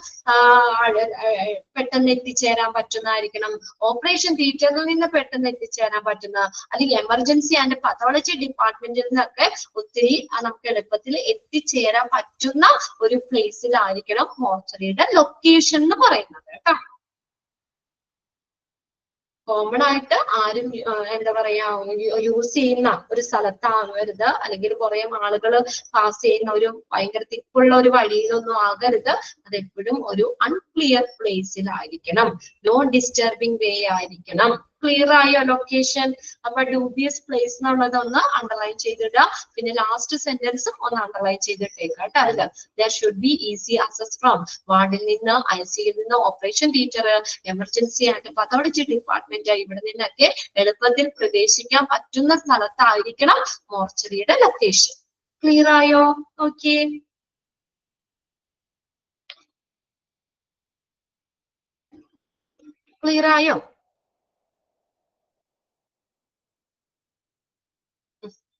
പെട്ടെന്ന് എത്തിച്ചേരാൻ പറ്റുന്നതായിരിക്കണം. ഓപ്പറേഷൻ തിയേറ്ററിൽ നിന്ന് പെട്ടെന്ന് എത്തിച്ചേരാൻ പറ്റുന്ന, അല്ലെങ്കിൽ എമർജൻസി ആൻഡ് പതോളജി ഡിപ്പാർട്ട്മെന്റിൽ നിന്നൊക്കെ ഒത്തിരി നമുക്ക് എളുപ്പത്തിൽ എത്തിച്ചേരാൻ പറ്റുന്ന ഒരു പ്ലേസിലായിരിക്കണം മോർച്ചറിയുടെ ലൊക്കേഷൻ എന്ന് പറയുന്നത് കേട്ടോ. കോമൺ ആയിട്ട് ആരും എന്താ പറയാ യൂസ് ചെയ്യുന്ന ഒരു സ്ഥലത്താകരുത്, അല്ലെങ്കിൽ കുറെ ആളുകൾ പാസ് ചെയ്യുന്ന ഒരു ഭയങ്കര തിക്കുള്ള ഒരു വഴിയിലൊന്നും ആകരുത്. അതെപ്പോഴും ഒരു അൺക്ലിയർ പ്ലേസിലായിരിക്കണം. നോൺ ഡിസ്റ്റർബിംഗ് വേ ആയിരിക്കണം. ക്ലിയർ ആയോ ലൊക്കേഷൻ? അപ്പൊ ഡ്യൂബിയസ് പ്ലേസ് എന്നുള്ളത് ഒന്ന് അണ്ടർലൈൻ ചെയ്തിടുക. പിന്നെ ലാസ്റ്റ് സെന്റൻസും ഒന്ന് അണ്ടർലൈൻ ചെയ്തിട്ടേക്കാം കേട്ടോ. അതില് there should be easy access from, വാർഡിൽ നിന്ന്, ICUയിൽ നിന്ന്, operation theatre, emergency and pathology department, ഇവിടെ നിന്നൊക്കെ എളുപ്പത്തിൽ പ്രവേശിക്കാൻ പറ്റുന്ന സ്ഥലത്തായിരിക്കണം മോർച്ചറിയുടെ ലൊക്കേഷൻ. ക്ലിയർ ആയോ? ഓക്കെ, ക്ലിയർ ആയോ?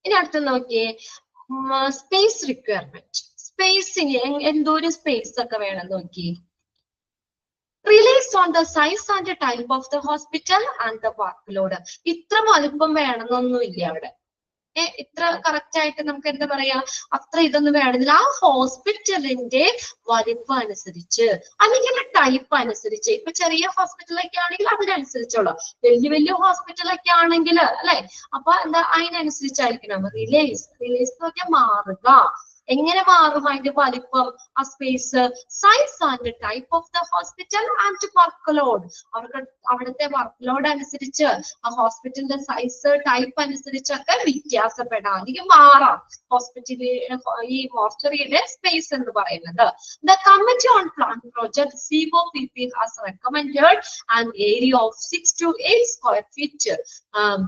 ഇനി അടുത്ത് നോക്കിയേ, സ്പേസ് റിക്വയർമെന്റ്. സ്പേസിന് എന്തോരം സ്പേസ് ഒക്കെ വേണം നോക്കിയേ. Relays on the size and type of the hospital and the work load. ഇത്ര വലുപ്പം വേണമെന്നൊന്നും ഇല്ല അവിടെ. ഇത്ര കറക്റ്റ് ആയിട്ട് നമുക്ക് എന്താ പറയാ, അത്ര ഇതൊന്നും വേണമെന്നില്ല. ആ ഹോസ്പിറ്റലിന്റെ വലിപ്പം അനുസരിച്ച്, അല്ലെങ്കിൽ ടൈപ്പ് അനുസരിച്ച്. ഇപ്പൊ ചെറിയ ഹോസ്പിറ്റലൊക്കെ ആണെങ്കിൽ അതിനനുസരിച്ചുള്ള, വലിയ വലിയ ഹോസ്പിറ്റലൊക്കെ ആണെങ്കിൽ അല്ലെ, അപ്പൊ എന്താ അതിനനുസരിച്ചായിരിക്കണം. റിലേസ് എന്ന് പറഞ്ഞാൽ മാറുക. എങ്ങനെ മാറും അതിന്റെ വലിപ്പം, ആ space? Size and type of the hospital and work load. അവിടുത്തെ വർക്ക് ലോഡ് അനുസരിച്ച്, ആ ഹോസ്പിറ്റലിന്റെ സൈസ്, ടൈപ്പ് അനുസരിച്ചൊക്കെ വ്യത്യാസപ്പെടാം, അല്ലെങ്കിൽ മാറാം ഹോസ്പിറ്റലിൽ ഈ മോർച്ചറിയുടെ സ്പേസ് എന്ന് പറയുന്നത്. The committee on plan project COPP has recommended an area of 6 to 8 square feet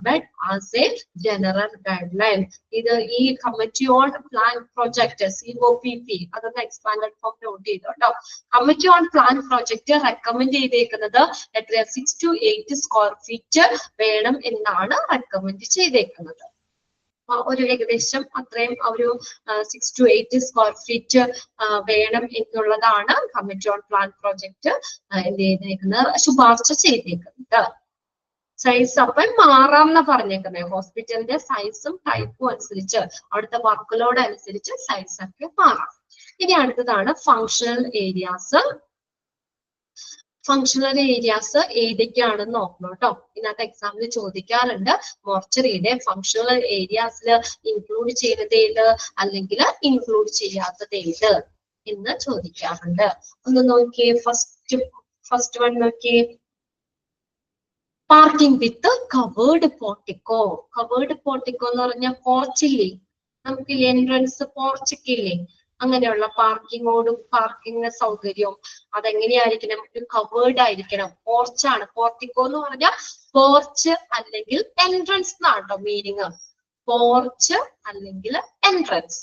bed as a general guideline. ഇത് ഈ committee on plan project project COPP അതൊന്ന് എക്സ്പാൻഡഡ് ഫോം നോട്ട് ചെയ്തോട്ടോ. Committee on plan project recommend ചെയ്തേക്കുന്നത് എത്ര 6 to 8 square feet വേണം എന്നാണ് recommend ചെയ്തേക്കുന്നത്. ഒരു ഏകദേശം അത്രയും ഒരു 6 to 8 സ്ക്വയർ ഫീറ്റ് വേണം എന്നുള്ളതാണ് കമ്മിറ്റി ഓൺ പ്ലാൻ പ്രോജക്റ്റ് എന്ത് ചെയ്തേക്കുന്നത് ശുപാർശ ചെയ്തേക്കുന്നത്. സൈസ് അപ്പം മാറാമെന്ന് പറഞ്ഞേക്കുന്നത് ഹോസ്പിറ്റലിന്റെ സൈസും ടൈപ്പും അനുസരിച്ച് അവിടുത്തെ വർക്ക് ലോഡ് അനുസരിച്ച് സൈസ് ഒക്കെ മാറാം. ഇനി അടുത്തതാണ് ഫങ്ഷണൽ ഏരിയാസ്. ഫങ്ഷണൽ ഏരിയാസ് ഏതൊക്കെയാണെന്ന് നോക്കണം കേട്ടോ. ഇതിനകത്ത് എക്സാമിന് ചോദിക്കാറുണ്ട് മോർച്ചറിയുടെ ഫങ്ഷണൽ ഏരിയാസിൽ ഇൻക്ലൂഡ് ചെയ്യുന്നത് ഏത് അല്ലെങ്കിൽ ഇൻക്ലൂഡ് ചെയ്യാത്തത് ഏത് എന്ന് ചോദിക്കാറുണ്ട്. ഒന്ന് നോക്കിയേ, ഫസ്റ്റ് വൺ നോക്കിയേ, പാർക്കിംഗ് വിത്ത് കവേർഡ് പോർട്ടിക്കോ. കവേർഡ് പോർട്ടിക്കോ എന്ന് പറഞ്ഞാൽ പോർച്ചില്ലേ, നമുക്ക് എൻട്രൻസ് പോർച്ചൊക്കെ ഇല്ലേ, അങ്ങനെയുള്ള പാർക്കിംഗ് സൗകര്യവും അതെങ്ങനെയായിരിക്കണം, ഒരു കവേർഡ് ആയിരിക്കണം. പോർച്ചാണ്, പോർട്ടിക്കോ എന്ന് പറഞ്ഞാൽ പോർച്ച് അല്ലെങ്കിൽ എൻട്രൻസ് എന്നാട്ടോ മീനിങ്. പോർച്ച് അല്ലെങ്കിൽ എൻട്രൻസ്.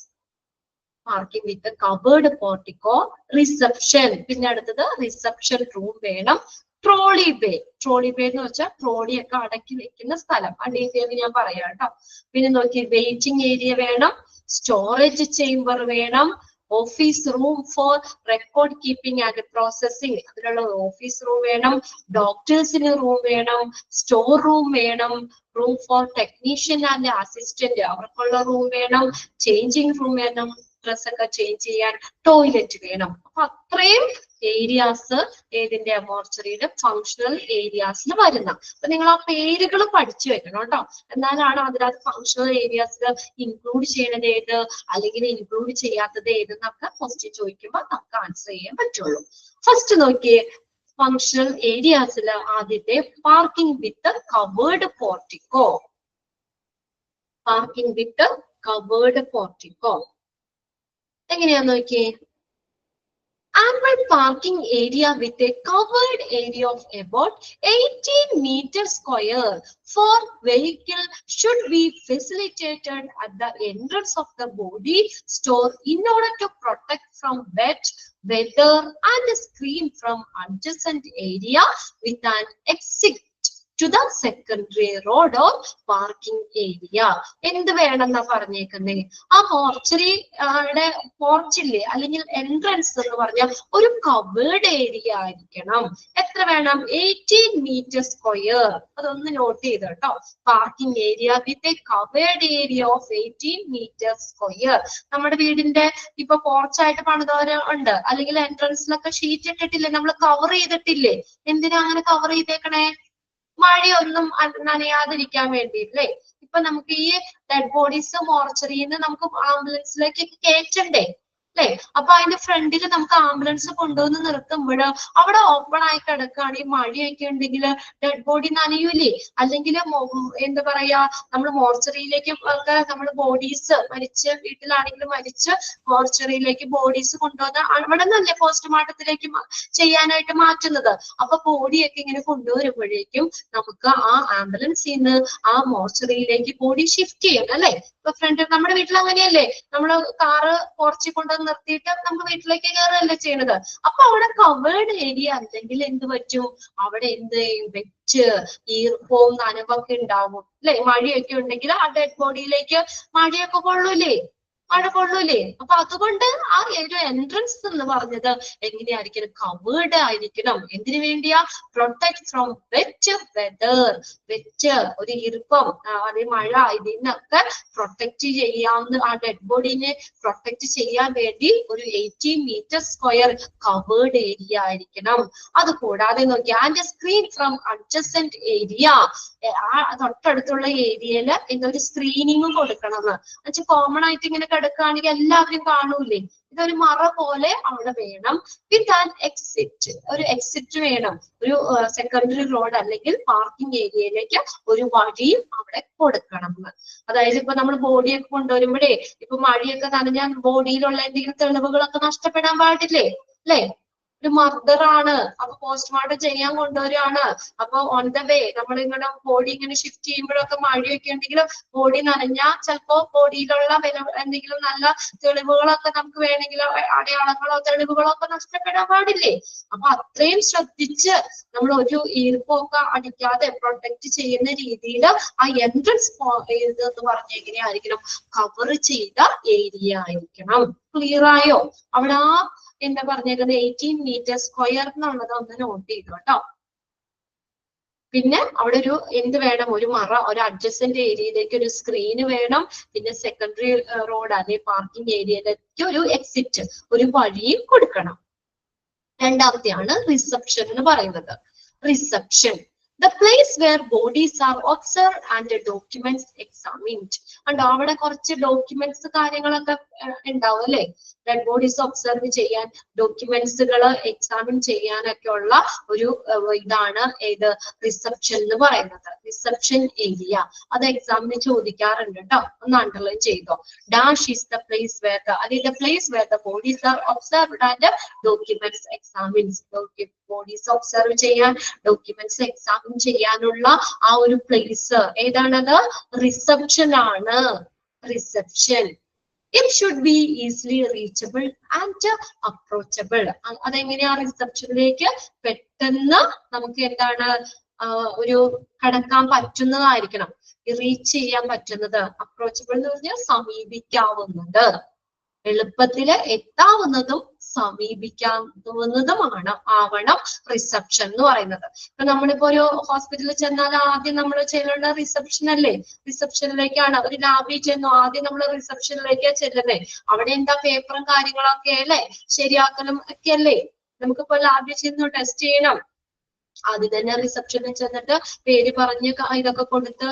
പാർക്കിംഗ് വിത്ത് കവേർഡ് പോർട്ടിക്കോ. റിസപ്ഷൻ, പിന്നെ അടുത്തത് റിസപ്ഷൻ റൂം വേണം. ട്രോളി ബേ, ട്രോളി ബേ എന്ന് വെച്ചാൽ ട്രോളിയൊക്കെ അടക്കി വെക്കുന്ന സ്ഥലം, ആ ഡീറ്റെയിൽ ഞാൻ പറയാം കേട്ടോ. പിന്നെ നോക്കി, വെയിറ്റിംഗ് ഏരിയ വേണം, സ്റ്റോറേജ് ചേംബർ വേണം, office room for record keeping and processing, അതിനുള്ള ഓഫീസ് റൂം വേണം, ഡോക്ടേഴ്സിന് റൂം വേണം, സ്റ്റോർ റൂം വേണം, room for technician and assistant അവർക്കുള്ള റൂം വേണം, ചേഞ്ചിങ് റൂം വേണം, ഡ്രസ് ഒക്കെ ചേഞ്ച് ചെയ്യാൻ ടോയ്ലറ്റ് വേണം. അപ്പൊ അത്രയും ഏരിയാസ് ഏതിന്റെ മോർച്ചറിയുടെ ഫങ്ഷണൽ ഏരിയാസിൽ വരുന്ന. അപ്പൊ നിങ്ങൾ ആ പേരുകൾ പഠിച്ചു വെക്കണം കേട്ടോ. എന്നാലാണ് അതിനകത്ത് ഫങ്ഷണൽ ഏരിയാസിൽ ഇൻക്ലൂഡ് ചെയ്യണത് ഏത് അല്ലെങ്കിൽ ഇൻക്ലൂഡ് ചെയ്യാത്തത് ഏതെന്നൊക്കെ ഫസ്റ്റ് ചോദിക്കുമ്പോൾ നമുക്ക് ആൻസർ ചെയ്യാൻ പറ്റുള്ളൂ. ഫസ്റ്റ് നോക്കിയേ, ഫങ്ഷണൽ ഏരിയാസിൽ ആദ്യത്തെ പാർക്കിംഗ് വിത്ത് കവേർഡ് പോർട്ടിക്കോ. പാർക്കിംഗ് വിത്ത് കവേർഡ് പോർട്ടിക്കോ എങ്ങനെയാന്ന് നോക്കിയേ, ample parking area with a covered area of about 18 meters square for vehicle should be facilitated at the entrance of the body store in order to protect from wet, weather and screen from adjacent area with an exit to the secondary road or parking area. എന്ത് വേണമെന്നാ പറഞ്ഞേക്കുന്നേ, ആ മോർച്ചറിയുടെ പോർച്ചില്ലേ അല്ലെങ്കിൽ entrance എന്ന് പറഞ്ഞാൽ ഒരു covered area ആയിരിക്കണം. എത്ര വേണം, 18 meter square. അതൊന്ന് നോട്ട് ചെയ്ത് കേട്ടോ. Parking area with a covered area of 18 meter square. നമ്മുടെ വീടിന്റെ ഇപ്പൊ പോർച്ചായിട്ട് പണിതവര് ഉണ്ട്, അല്ലെങ്കിൽ എൻട്രൻസിലൊക്കെ ഷീറ്റ് ഇട്ടിട്ടില്ലേ, നമ്മൾ കവർ ചെയ്തിട്ടില്ലേ. എന്തിനാ അങ്ങനെ കവർ ചെയ്തേക്കണേ, മഴയൊന്നും നനയാതിരിക്കാൻ വേണ്ടിയില്ലേ. ഇപ്പൊ നമുക്ക് ഈ ഡെഡ് ബോഡീസ് മോർച്ചറിന്ന് നമുക്ക് ആംബുലൻസിലേക്ക് കയറ്റണ്ടേ അല്ലെ. അപ്പൊ അതിന്റെ ഫ്രണ്ടിൽ നമുക്ക് ആംബുലൻസ് കൊണ്ടുവന്ന് നിർത്തുമ്പോൾ അവിടെ ഓപ്പൺ ആയി കിടക്കുകയാണ്, ഈ മഴയൊക്കെ ഉണ്ടെങ്കിൽ ഡെഡ് ബോഡി നനയൂലേ. അല്ലെങ്കിൽ എന്താ പറയാ, നമ്മൾ മോർച്ചറിയിലേക്ക് ഒക്കെ നമ്മൾ ബോഡീസ് മരിച്ച് വീട്ടിലാണെങ്കിലും മരിച്ച് മോർച്ചറിയിലേക്ക് ബോഡീസ് കൊണ്ടുവന്ന് അവിടെ നിന്നല്ലേ പോസ്റ്റ്മോർട്ടത്തിലേക്ക് ചെയ്യാനായിട്ട് മാറ്റുന്നത്. അപ്പൊ ബോഡിയൊക്കെ ഇങ്ങനെ കൊണ്ടുവരുമ്പോഴേക്കും നമുക്ക് ആ ആംബുലൻസിൽ നിന്ന് ആ മോർച്ചറിയിലേക്ക് ബോഡി ഷിഫ്റ്റ് ചെയ്യണം അല്ലെ. ഇപ്പൊ ഫ്രണ്ട് നമ്മുടെ വീട്ടിൽ അങ്ങനെയല്ലേ, നമ്മള് കാറ് പോർച്ചിൽ കൊണ്ടുവന്ന് നിർത്തിയിട്ട് നമുക്ക് വീട്ടിലേക്ക് കയറുകയല്ലേ ചെയ്യണത്. അപ്പൊ അവിടെ കവേർഡ് ഏരിയ അല്ലെങ്കിൽ എന്ത് പറ്റും, അവിടെ എന്ത് വെച്ച് ഈർപ്പവും നനവൊക്കെ ഉണ്ടാവും അല്ലെ. മഴയൊക്കെ ഉണ്ടെങ്കിൽ ആ ഡെഡ് ബോഡിയിലേക്ക് മഴയൊക്കെ കൊള്ളൂലേ, മഴ കൊള്ളൂലേ. അപ്പൊ അതുകൊണ്ട് ആ ഒരു എൻട്രൻസ് എന്ന് പറഞ്ഞത് എങ്ങനെയായിരിക്കണം, കവേർഡ് ആയിരിക്കണം. എന്തിനു വേണ്ടിയാ, protect from wet weather. Wet ഒരു ഈർപ്പം, അതേ മഴ, ഇതിനൊക്കെ പ്രൊട്ടക്ട് ചെയ്യാവുന്ന ആ ഡെഡ് ബോഡിനെ പ്രൊട്ടക്ട് ചെയ്യാൻ വേണ്ടി ഒരു 18 meter square കവേർഡ് ഏരിയ ആയിരിക്കണം. അത് കൂടാതെ നോക്കി, and screen from adjacent area, ആ തൊട്ടടുത്തുള്ള ഏരിയയില് എന്തൊരു സ്ക്രീനിങ് കൊടുക്കണം എന്ന് വെച്ചാൽ കോമൺ ആയിട്ട് ഇങ്ങനെ കിടക്കുകയാണെങ്കിൽ എല്ലാവരും കാണൂലേ, ഇതൊരു മറ പോലെ അവിടെ വേണം. വിത്ത് ആൻ എക്സിറ്റ്, ഒരു എക്സിറ്റ് വേണം, ഒരു സെക്കൻഡറി റോഡ് അല്ലെങ്കിൽ പാർക്കിംഗ് ഏരിയയിലേക്ക് ഒരു വഴിയും അവിടെ കൊടുക്കണം. അതായത് ഇപ്പൊ നമ്മൾ ബോഡിയൊക്കെ കൊണ്ടുവരുമ്പോഴേ ഇപ്പൊ മഴയൊക്കെ നനഞ്ഞാൽ ബോഡിയിലുള്ള എന്തെങ്കിലും തെളിവുകളൊക്കെ നഷ്ടപ്പെടാൻ പാടില്ലേ അല്ലെ. ഒരു മർഡർ ആണ്, അപ്പൊ പോസ്റ്റ്മോർട്ടം ചെയ്യാൻ കൊണ്ടുവരികയാണ്. അപ്പൊ ഓൺ ദ വേ നമ്മളിങ്ങനെ ബോഡി ഇങ്ങനെ ഷിഫ്റ്റ് ചെയ്യുമ്പോഴൊക്കെ മഴയൊക്കെ ഉണ്ടെങ്കിലും ബോഡി നനഞ്ഞാൽ ചിലപ്പോ ബോഡിയിലുള്ള എന്തെങ്കിലും നല്ല തെളിവുകളൊക്കെ നമുക്ക് വേണമെങ്കിൽ അടയാളങ്ങളോ തെളിവുകളോ ഒക്കെ നഷ്ടപ്പെടാൻ പാടില്ലേ. അപ്പൊ അത്രയും ശ്രദ്ധിച്ച് നമ്മൾ ഒരു ഈർപ്പൊക്കെ അടിക്കാതെ പ്രൊട്ടക്ട് ചെയ്യുന്ന രീതിയിൽ ആ എൻട്രൻസ് എന്ന് പറഞ്ഞ എങ്ങനെയായിരിക്കണം, കവർ ചെയ്ത ഏരിയ ആയിരിക്കണം. ക്ലിയർ ആയോ? അവിടെ ആ എന്താ പറഞ്ഞേക്കുന്നത് 18 മീറ്റർ സ്ക്വയർ എന്നുള്ളത് ഒന്ന് നോട്ട് ചെയ്തു കേട്ടോ. പിന്നെ അവിടെ ഒരു എന്ത് വേണം, ഒരു മറ, ഒരു അഡ്ജസ്റ്റന്റ് ഏരിയയിലേക്ക് ഒരു സ്ക്രീന് വേണം. പിന്നെ സെക്കൻഡറി റോഡ് അല്ലെ പാർക്കിംഗ് ഏരിയയിലേക്ക് ഒരു എക്സിറ്റ്, ഒരു വഴിയും കൊടുക്കണം. രണ്ടാമത്തെയാണ് റിസപ്ഷൻ എന്ന് പറയുന്നത്. Reception, the place where bodies are observed and documents examined. And അവിടെ കുറച്ച് ഡോക്യുമെന്റ്സ് കാര്യങ്ങളൊക്കെ ഉണ്ടാവും അല്ലെ. ഡെഡ് ബോഡീസ് ഒബ്സർവ് ചെയ്യാൻ, ഡോക്യുമെന്റ്സുകൾ എക്സാമിൻ ചെയ്യാനൊക്കെ ഉള്ള ഒരു ഇതാണ് ഏത് റിസപ്ഷൻ എന്ന് പറയുന്നത്. റിസപ്ഷൻ ഏരിയ അത് എക്സാമിന് ചോദിക്കാറുണ്ട് കേട്ടോ, ഒന്ന് അണ്ടർലൈൻ ചെയ്തോ. Dash is the place where the, അല്ലെങ്കിൽ the place where the bodies are observed and documents examines. Bodies observe ചെയ്യാൻ, ഡോക്യുമെന്റ്സ് എക്സാമിൻ ചെയ്യാനുള്ള ആ ഒരു പ്ലേസ് ഏതാണത്? റിസപ്ഷൻ ആണ്. Reception. It should be easily reachable and approachable. അതെങ്ങനെയാ റിസപ്ഷനിലേക്ക് പെട്ടെന്ന് നമുക്ക് എന്താണ് ഒരു കടക്കാൻ പറ്റുന്നതായിരിക്കണം, റീച്ച് ചെയ്യാൻ പറ്റുന്നത്. അപ്രോച്ചബിൾ എന്ന് പറഞ്ഞാൽ സമീപിക്കാവുന്നത്, എളുപ്പത്തിൽ എത്താവുന്നതും സമീപിക്കാവുന്നതുമാണ് ആവണം റിസപ്ഷൻ എന്ന് പറയുന്നത്. ഇപ്പൊ നമ്മളിപ്പോ ഒരു ഹോസ്പിറ്റലിൽ ചെന്നാൽ ആദ്യം നമ്മൾ ചെല്ലേണ്ട റിസപ്ഷൻ അല്ലേ? റിസപ്ഷനിലേക്കാണ്. ഒരു ലാബിൽ ചെന്നു ആദ്യം നമ്മൾ റിസപ്ഷനിലേക്കാ ചെല്ലുന്നേ. അവിടെ എന്താ പേപ്പറും കാര്യങ്ങളൊക്കെ അല്ലേ, ശരിയാക്കലും ഒക്കെ അല്ലേ. നമുക്കിപ്പോ ലാബിൽ ചെന്ന് ടെസ്റ്റ് ചെയ്യണം, ആദ്യം തന്നെ റിസപ്ഷനിൽ ചെന്നിട്ട് പേര് പറഞ്ഞ് ഇതൊക്കെ കൊടുത്ത്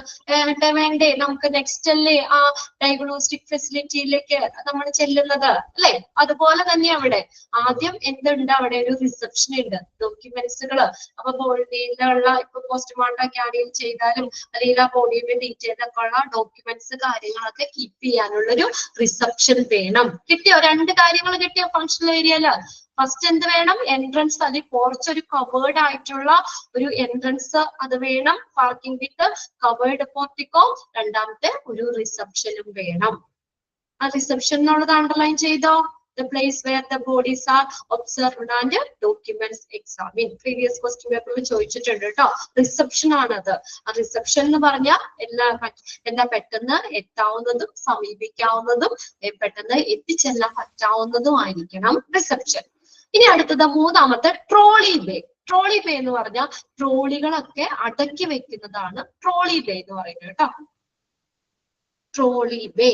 വേണ്ടേ നമുക്ക് നെക്സ്റ്റ് അല്ലേ ആ ഡയഗ്നോസ്റ്റിക് ഫെസിലിറ്റിയിലേക്ക് നമ്മൾ ചെല്ലുന്നത് അല്ലെ. അതുപോലെ തന്നെ അവിടെ ആദ്യം എന്തുണ്ട്, അവിടെ ഒരു റിസപ്ഷൻ ഉണ്ട്. ഡോക്യുമെന്റ്സുകള്, അപ്പൊ ബോഡിയിലുള്ള ഇപ്പൊ പോസ്റ്റ്മോർട്ടം ഒക്കെ ആരെയും ചെയ്താലും അല്ലെങ്കിൽ ആ ബോഡിയുടെ ഡീറ്റെയിൽ ഒക്കെ ഉള്ള ഡോക്യുമെന്റ്സ് കാര്യങ്ങളൊക്കെ കീപ്പ് ചെയ്യാനുള്ളൊരു റിസപ്ഷൻ വേണം. കിട്ടിയോ? രണ്ട് കാര്യങ്ങൾ കിട്ടിയോ ഫങ്ഷണൽ ഏരിയയില്? ഫസ്റ്റ് എന്ത് വേണം? എൻട്രൻസ്, അതിൽ കുറച്ചൊരു കവേർഡ് ആയിട്ടുള്ള ഒരു എൻട്രൻസ് അത് വേണം, പാർക്കിംഗ് വിത്ത് കവേർഡ് പോർട്ടിക്കോ. രണ്ടാമത്തെ ഒരു റിസപ്ഷനും വേണം. ആ റിസപ്ഷൻ എന്നുള്ളത് അണ്ടർലൈൻ ചെയ്തോ. The place where the bodies are observed and documents examined. Previous question പേപ്പറിൽ ചോദിച്ചിട്ടുണ്ട് കേട്ടോ. റിസപ്ഷൻ ആണത്. ആ റിസപ്ഷൻ എന്ന് പറഞ്ഞാൽ എന്താ പെട്ടെന്ന് എത്താവുന്നതും സമീപിക്കാവുന്നതും പെട്ടെന്ന് എത്തിച്ചെല്ലാൻ പറ്റാവുന്നതും ആയിരിക്കണം റിസപ്ഷൻ. ഇനി അടുത്തത് മൂന്നാമത്തെ ട്രോളി ബേ. ട്രോളി ബേ എന്ന് പറഞ്ഞാൽ ട്രോളികളൊക്കെ അടക്കി വെക്കുന്നതാണ് ട്രോളി ബേ എന്ന് പറയുന്നത് കേട്ടോ. Trolley bay.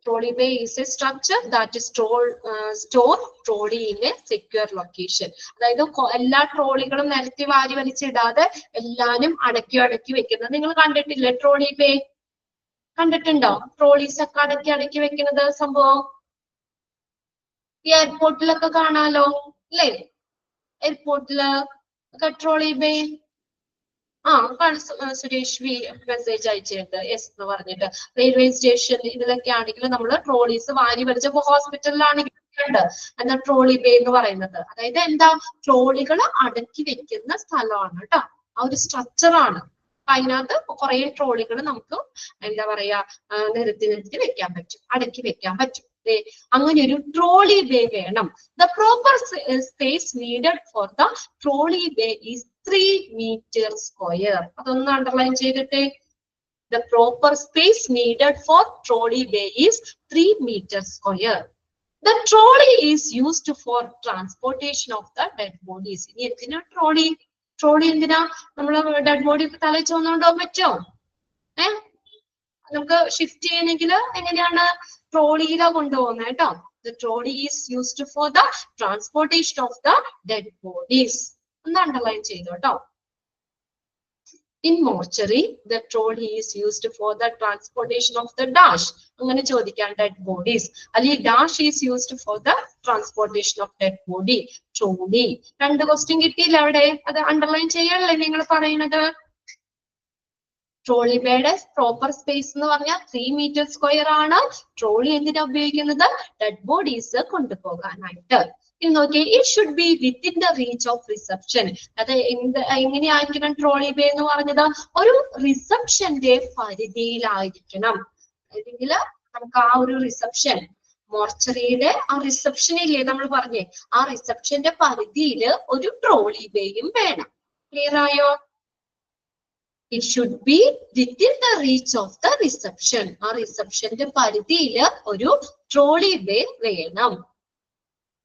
Trolley bay is a structure that is store trolley in a secure location. അതായത് എല്ലാ ട്രോളികളും നിരത്തി വാരി വലിച്ചിടാതെ എല്ലാരും അടക്കി വെക്കുന്നത് നിങ്ങൾ കണ്ടിട്ടില്ലേ? ട്രോളി ബേ കണ്ടിട്ടുണ്ടോ? ട്രോളീസ് ഒക്കെ അടക്കി വെക്കുന്നത് സംഭവം എയർപോർട്ടിലൊക്കെ കാണാലോ അല്ലേ? എയർപോർട്ടില് ഒക്കെ trolley bay. Suresh V message അയച്ചിട്ടുണ്ട് യെസ് എന്ന് പറഞ്ഞിട്ട്. റെയിൽവേ സ്റ്റേഷൻ ഇതിലൊക്കെ ആണെങ്കിൽ നമ്മൾ ട്രോളീസ് വാരി വലിച്ച ഹോസ്പിറ്റലിലാണെങ്കിൽ എന്താ ട്രോളി ബേ എന്ന് പറയുന്നത്. അതായത് എന്താ, ട്രോളികൾ അടക്കി വെക്കുന്ന സ്ഥലമാണ് കേട്ടോ. ആ ഒരു സ്ട്രക്ചറാണ്. അതിനകത്ത് കുറെ ട്രോളികൾ നമുക്ക് എന്താ പറയാ നിരത്തി വെക്കാൻ പറ്റും, അടക്കി വെക്കാൻ പറ്റും. അങ്ങനെ ഒരു ട്രോളി ബേ വേണം. The proper space needed for the trolley bay is 3 meter square. അതൊന്ന് അണ്ടർലൈൻ ചെയ്തിട്ടേ. The proper space needed for trolley bay is 3 meter square. The trolley is used for transportation of the dead bodies. ഇനി എന്തിനാ trolley? Trolley എന്തിനാ? നമ്മള് dead body തല ചുമന്നുകൊണ്ടുപോകാൻ പറ്റുമോ? നമുക്ക് shift ചെയ്യണമെങ്കിൽ എങ്ങനെയാണ്? ട്രോളിയിലാ കൊണ്ടുപോകുന്നത് കേട്ടോ. The trolley is used for the transportation of the dead bodies. ഒന്ന് അണ്ടർലൈൻ ചെയ്തു കേട്ടോ. In mortuary, the trolley is used for the transportation of the dash. അങ്ങനെ ചോദിക്കാൻ dead bodies. അല്ലെങ്കിൽ dash is used for the transportation of dead body. trolley. രണ്ട് question കിട്ടിയില്ല അവിടെ. അത് അണ്ടർലൈൻ ചെയ്യല്ലേ നിങ്ങൾ പറയുന്നത്? ട്രോളി ബേയുടെ പ്രോപ്പർ സ്പേസ് എന്ന് പറഞ്ഞാൽ 3 മീറ്റർ സ്ക്വയർ ആണ്. ട്രോളി എന്തിനാ ഉപയോഗിക്കുന്നത്? ഡെഡ് ബോഡീസ് കൊണ്ടുപോകാനായിട്ട്. ഇനി നോക്കിയേ, it should be within the reach of reception. അത് എങ്ങനെയായിരിക്കണം ട്രോളി ബേ എന്ന് പറഞ്ഞത്? ഒരു റിസപ്ഷന്റെ പരിധിയിലായിരിക്കണം. അല്ലെങ്കിൽ നമുക്ക് ആ ഒരു റിസപ്ഷൻ, മോർച്ചറിയുടെ ആ റിസപ്ഷൻ ഇല്ലേ നമ്മൾ പറഞ്ഞേ, ആ റിസപ്ഷന്റെ പരിധിയിൽ ഒരു ട്രോളി ബേയും വേണം. ക്ലിയർ ആയോ? It should be within the reach of the reception. ആ റിസപ്ഷന്റെ പരിധിയിൽ ഒരു ട്രോളി ബേ വേണം.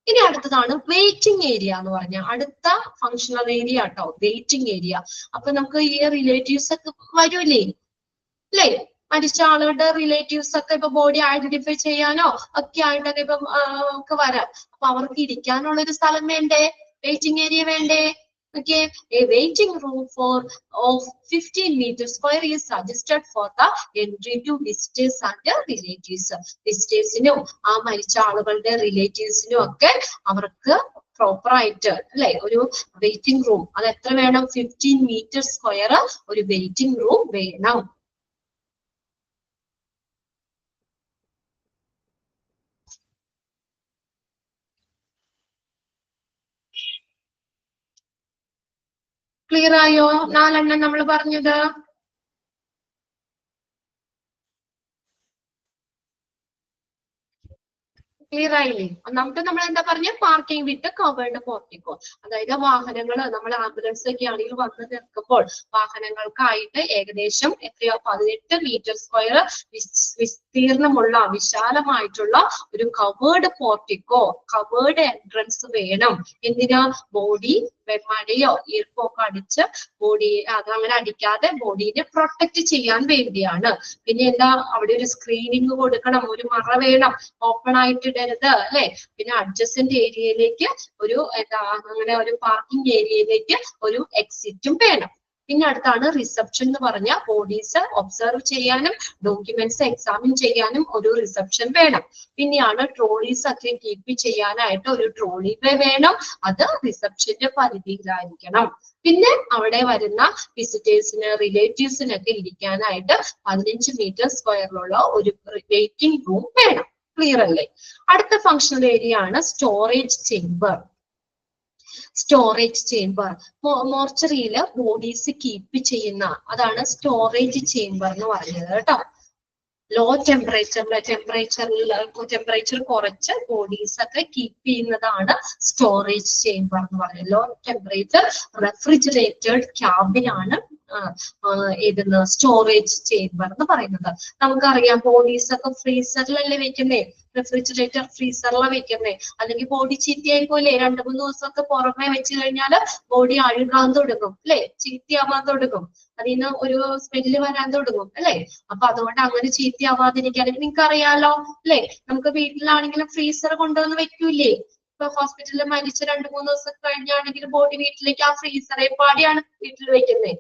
ഇനി അടുത്തതാണ് വെയിറ്റിംഗ് ഏരിയ എന്ന് പറഞ്ഞാൽ അടുത്ത ഫങ്ഷണൽ ഏരിയ കേട്ടോ, വെയിറ്റിംഗ് ഏരിയ. അപ്പൊ നമുക്ക് ഈ റിലേറ്റീവ്സ് ഒക്കെ വരൂലേ, അല്ലേ? മരിച്ച ആളുകളുടെ റിലേറ്റീവ്സ് ഒക്കെ ഇപ്പൊ ബോഡി ഐഡന്റിഫൈ ചെയ്യാനോ ഒക്കെ ആയിട്ടൊക്കെ ഇപ്പം ഒക്കെ വരാം. അപ്പൊ അവർക്ക് ഇരിക്കാനുള്ള ഒരു സ്ഥലം വേണ്ടേ? വെയിറ്റിംഗ് ഏരിയ വേണ്ടേ? Okay, a waiting room of 15 meters square is suggested for the entry to visitors and relatives. Visitorsനും ആ മരിച്ച ആളുകളുടെ റിലേറ്റീവ്സിനും ഒക്കെ അവർക്ക് പ്രോപ്പർ ആയിട്ട് അല്ലെ ഒരു വെയിറ്റിംഗ് റൂം, അത് എത്ര വേണം? 15 മീറ്റർ സ്ക്വയർ ഒരു വെയിറ്റിംഗ് റൂം വേണം. ക്ലിയർ ആയോ? 4 എണ്ണം നമ്മൾ പറഞ്ഞത്. ക്ലിയർ ആയില്ലേ? ഒന്നാമത്തെ നമ്മൾ എന്താ പറഞ്ഞ? പാർക്കിംഗ് വിത്ത് കവേർഡ് പോർട്ടിക്കോ. അതായത് വാഹനങ്ങൾ നമ്മൾ ആംബുലൻസ് ഒക്കെ ആണെങ്കിൽ വന്ന് നിൽക്കുമ്പോൾ വാഹനങ്ങൾക്കായിട്ട് ഏകദേശം എത്രയോ 18 മീറ്റർ സ്ക്വയർ വിസ്തീർണമുള്ള വിശാലമായിട്ടുള്ള ഒരു കവേർഡ് പോർട്ടിക്കോ, കവേർഡ് എൻട്രൻസ് വേണം. എന്തിനാ? ബോഡി മഴയോ ഈർപ്പോ ഒക്കെ അടിച്ച് ബോഡി അതങ്ങനെ അടിക്കാതെ ബോഡീനെ പ്രൊട്ടക്ട് ചെയ്യാൻ വേണ്ടിയാണ്. പിന്നെ എന്താ? അവിടെ ഒരു സ്ക്രീനിങ് കൊടുക്കണം, ഒരു മറ വേണം, ഓപ്പൺ ആയിട്ട് ഇടരുത് അല്ലെ? പിന്നെ അഡ്ജസന്റ് ഏരിയയിലേക്ക് ഒരു എന്താ അങ്ങനെ ഒരു പാർക്കിംഗ് ഏരിയയിലേക്ക് ഒരു എക്സിറ്റും വേണം. പിന്നെ അടുത്താണ് റിസപ്ഷൻ എന്ന് പറഞ്ഞ ബോഡീസ് ഒബ്സർവ് ചെയ്യാനും ഡോക്യുമെന്റ്സ് എക്സാമിൻ ചെയ്യാനും ഒരു റിസപ്ഷൻ വേണം. പിന്നെയാണ് ട്രോളീസ് ഒക്കെ കീപ്പ് ചെയ്യാനായിട്ട് ഒരു ട്രോളി ബേ വേണം, അത് റിസപ്ഷന്റെ പരിധിയിലായിരിക്കണം. പിന്നെ അവിടെ വരുന്ന വിസിറ്റേഴ്സിന് റിലേറ്റീവ്സിനൊക്കെ ഇരിക്കാനായിട്ട് 15 മീറ്റർ സ്ക്വയറിലുള്ള ഒരു വെയിറ്റിംഗ് റൂം വേണം. ക്ലിയർ അല്ലേ? അടുത്ത ഫങ്ഷണൽ ഏരിയ ആണ് സ്റ്റോറേജ് ചേംബർ. സ്റ്റോറേജ് ചേംബർ മോർച്ചറിയില് ബോഡീസ് കീപ്പ് ചെയ്യുന്ന, അതാണ് സ്റ്റോറേജ് ചേംബർ എന്ന് പറഞ്ഞത് കേട്ടോ. ലോ ടെമ്പറേച്ചർ കുറച്ച് ബോഡീസ് ഒക്കെ കീപ്പ് ചെയ്യുന്നതാണ് സ്റ്റോറേജ് ചേംബർ എന്ന് പറയുന്നത്. ലോ ടെമ്പറേച്ചർ റെഫ്രിജറേറ്റഡ് ക്യാബിൻ ആണ് ഏതെന്ന് സ്റ്റോറേജ് ചേംബർ എന്ന് പറയുന്നത്. നമുക്കറിയാം ബോഡീസ് ഒക്കെ ഫ്രീസറിലല്ലേ വെക്കുന്നേ, റെഫ്രിജറേറ്റർ ഫ്രീസറിലാണ് വെക്കുന്നേ. അല്ലെങ്കിൽ ബോഡി ചീത്തയായി പോലെ 2-3 ദിവസമൊക്കെ പുറമെ വെച്ച് കഴിഞ്ഞാൽ ബോഡി അഴുകാൻ തുടങ്ങും അല്ലെ, ചീത്തയാവാൻ തുടങ്ങും, അതിന് ഒരു സ്മെല്ല് വരാൻ തുടങ്ങും അല്ലെ. അപ്പൊ അതുകൊണ്ട് അങ്ങനെ ചീത്തയാവാതിരിക്കാൻ നിങ്ങൾക്ക് അറിയാലോ അല്ലെ, നമുക്ക് വീട്ടിലാണെങ്കിലും ഫ്രീസർ കൊണ്ടുവന്ന് വെക്കൂലേ. ഇപ്പൊ ഹോസ്പിറ്റലിൽ മരിച്ച 2-3 ദിവസം കഴിഞ്ഞാണെങ്കിൽ ബോഡി വീട്ടിലേക്ക് ആ ഫ്രീസറെ പാടിയാണ് വീട്ടിൽ വെക്കുന്നത്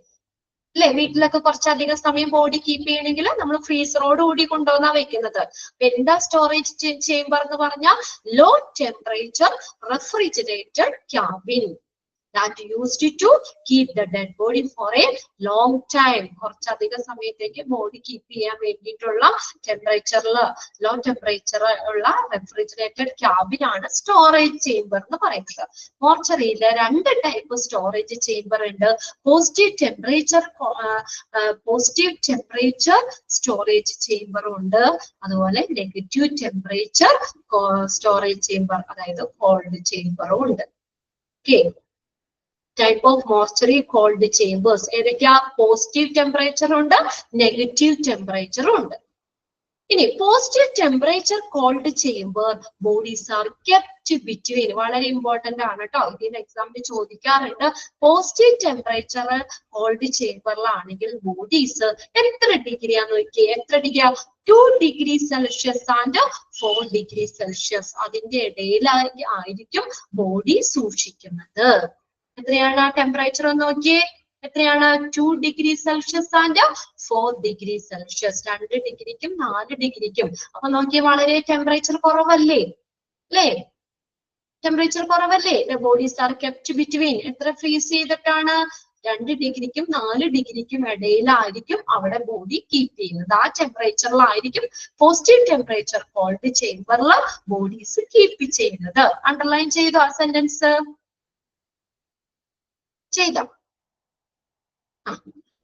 അല്ലെ. വീട്ടിലൊക്കെ കുറച്ചധികം സമയം ബോഡി കീപ്പ് ചെയ്യണമെങ്കിൽ നമ്മൾ ഫ്രീസറോട് കൂടി കൊണ്ടുവന്നാ വെക്കുന്നത്. എന്താ സ്റ്റോറേജ് ചേംബർ എന്ന് പറഞ്ഞാൽ low temperature refrigerated cabin that used to keep the dead body for a long time. കുറച്ചധികം സമയത്തേക്ക് ബോഡി കീപ്പ് ചെയ്യാൻ വേണ്ടിയിട്ടുള്ള ലോ ടെമ്പറേച്ചർ ഉള്ള റെഫ്രിജറേറ്റഡ് ക്യാബിൻ ആണ് സ്റ്റോറേജ് ചേംബർ എന്ന് പറയുന്നത്. മോർച്ചറിയിൽ 2 ടൈപ്പ് സ്റ്റോറേജ് ചേംബർ ഉണ്ട്. പോസിറ്റീവ് ടെമ്പറേച്ചർ സ്റ്റോറേജ് ചേംബർ ഉണ്ട്, അതുപോലെ നെഗറ്റീവ് ടെമ്പറേച്ചർ സ്റ്റോറേജ് ചേംബർ അതായത് കോൾഡ് ചേംബറും ഉണ്ട്. Okay, type of mortuary cold chambers ഏതൊക്കെയാ? പോസിറ്റീവ് ടെമ്പറേച്ചർ ഉണ്ട്, നെഗറ്റീവ് ടെമ്പറേച്ചർ ഉണ്ട്. ഇനി positive temperature cold chamber bodies are kept between, വളരെ ഇമ്പോർട്ടന്റ് ആണ് കേട്ടോ, ഇതിന് എക്സാമിന് ചോദിക്കാറുണ്ട്. പോസിറ്റീവ് ടെമ്പറേച്ചർ കോൾഡ് ചേംബറിലാണെങ്കിൽ ബോഡീസ് എത്ര ഡിഗ്രിയാന്ന് നോക്കിയേ, എത്ര ഡിഗ്രിയാ? 2 degree Celsius and 4 degree Celsius അതിന്റെ ഇടയിലായിരിക്കും ബോഡി സൂക്ഷിക്കുന്നത്. എത്രയാണ് ആ ടെമ്പറേച്ചർ ഒന്ന് നോക്കിയേ, എത്രയാണ്? 2 degree Celsius and 4 degree Celsius. 2 ഡിഗ്രിക്കും 4 ഡിഗ്രിക്കും. അപ്പൊ നോക്കിയേ, വളരെ ടെമ്പറേച്ചർ കുറവല്ലേ അല്ലേ? ടെമ്പറേച്ചർ കുറവല്ലേ? ബോഡീസ് ആർ കെപ്റ്റ് ബിറ്റ്വീൻ, എത്ര ഫ്രീസ് ചെയ്തിട്ടാണ്? 2 ഡിഗ്രിക്കും 4 ഡിഗ്രിക്കും ഇടയിലായിരിക്കും അവിടെ ബോഡി കീപ്പ് ചെയ്യുന്നത്. ആ ടെമ്പറേച്ചറിലായിരിക്കും പോസിറ്റീവ് ടെമ്പറേച്ചർ കോൾഡ് ചേംബറിൽ ബോഡീസ് കീപ്പ് ചെയ്യുന്നത്. അണ്ടർലൈൻ ചെയ്തോ ആ സെന്റൻസ്? ചെയ്തോ?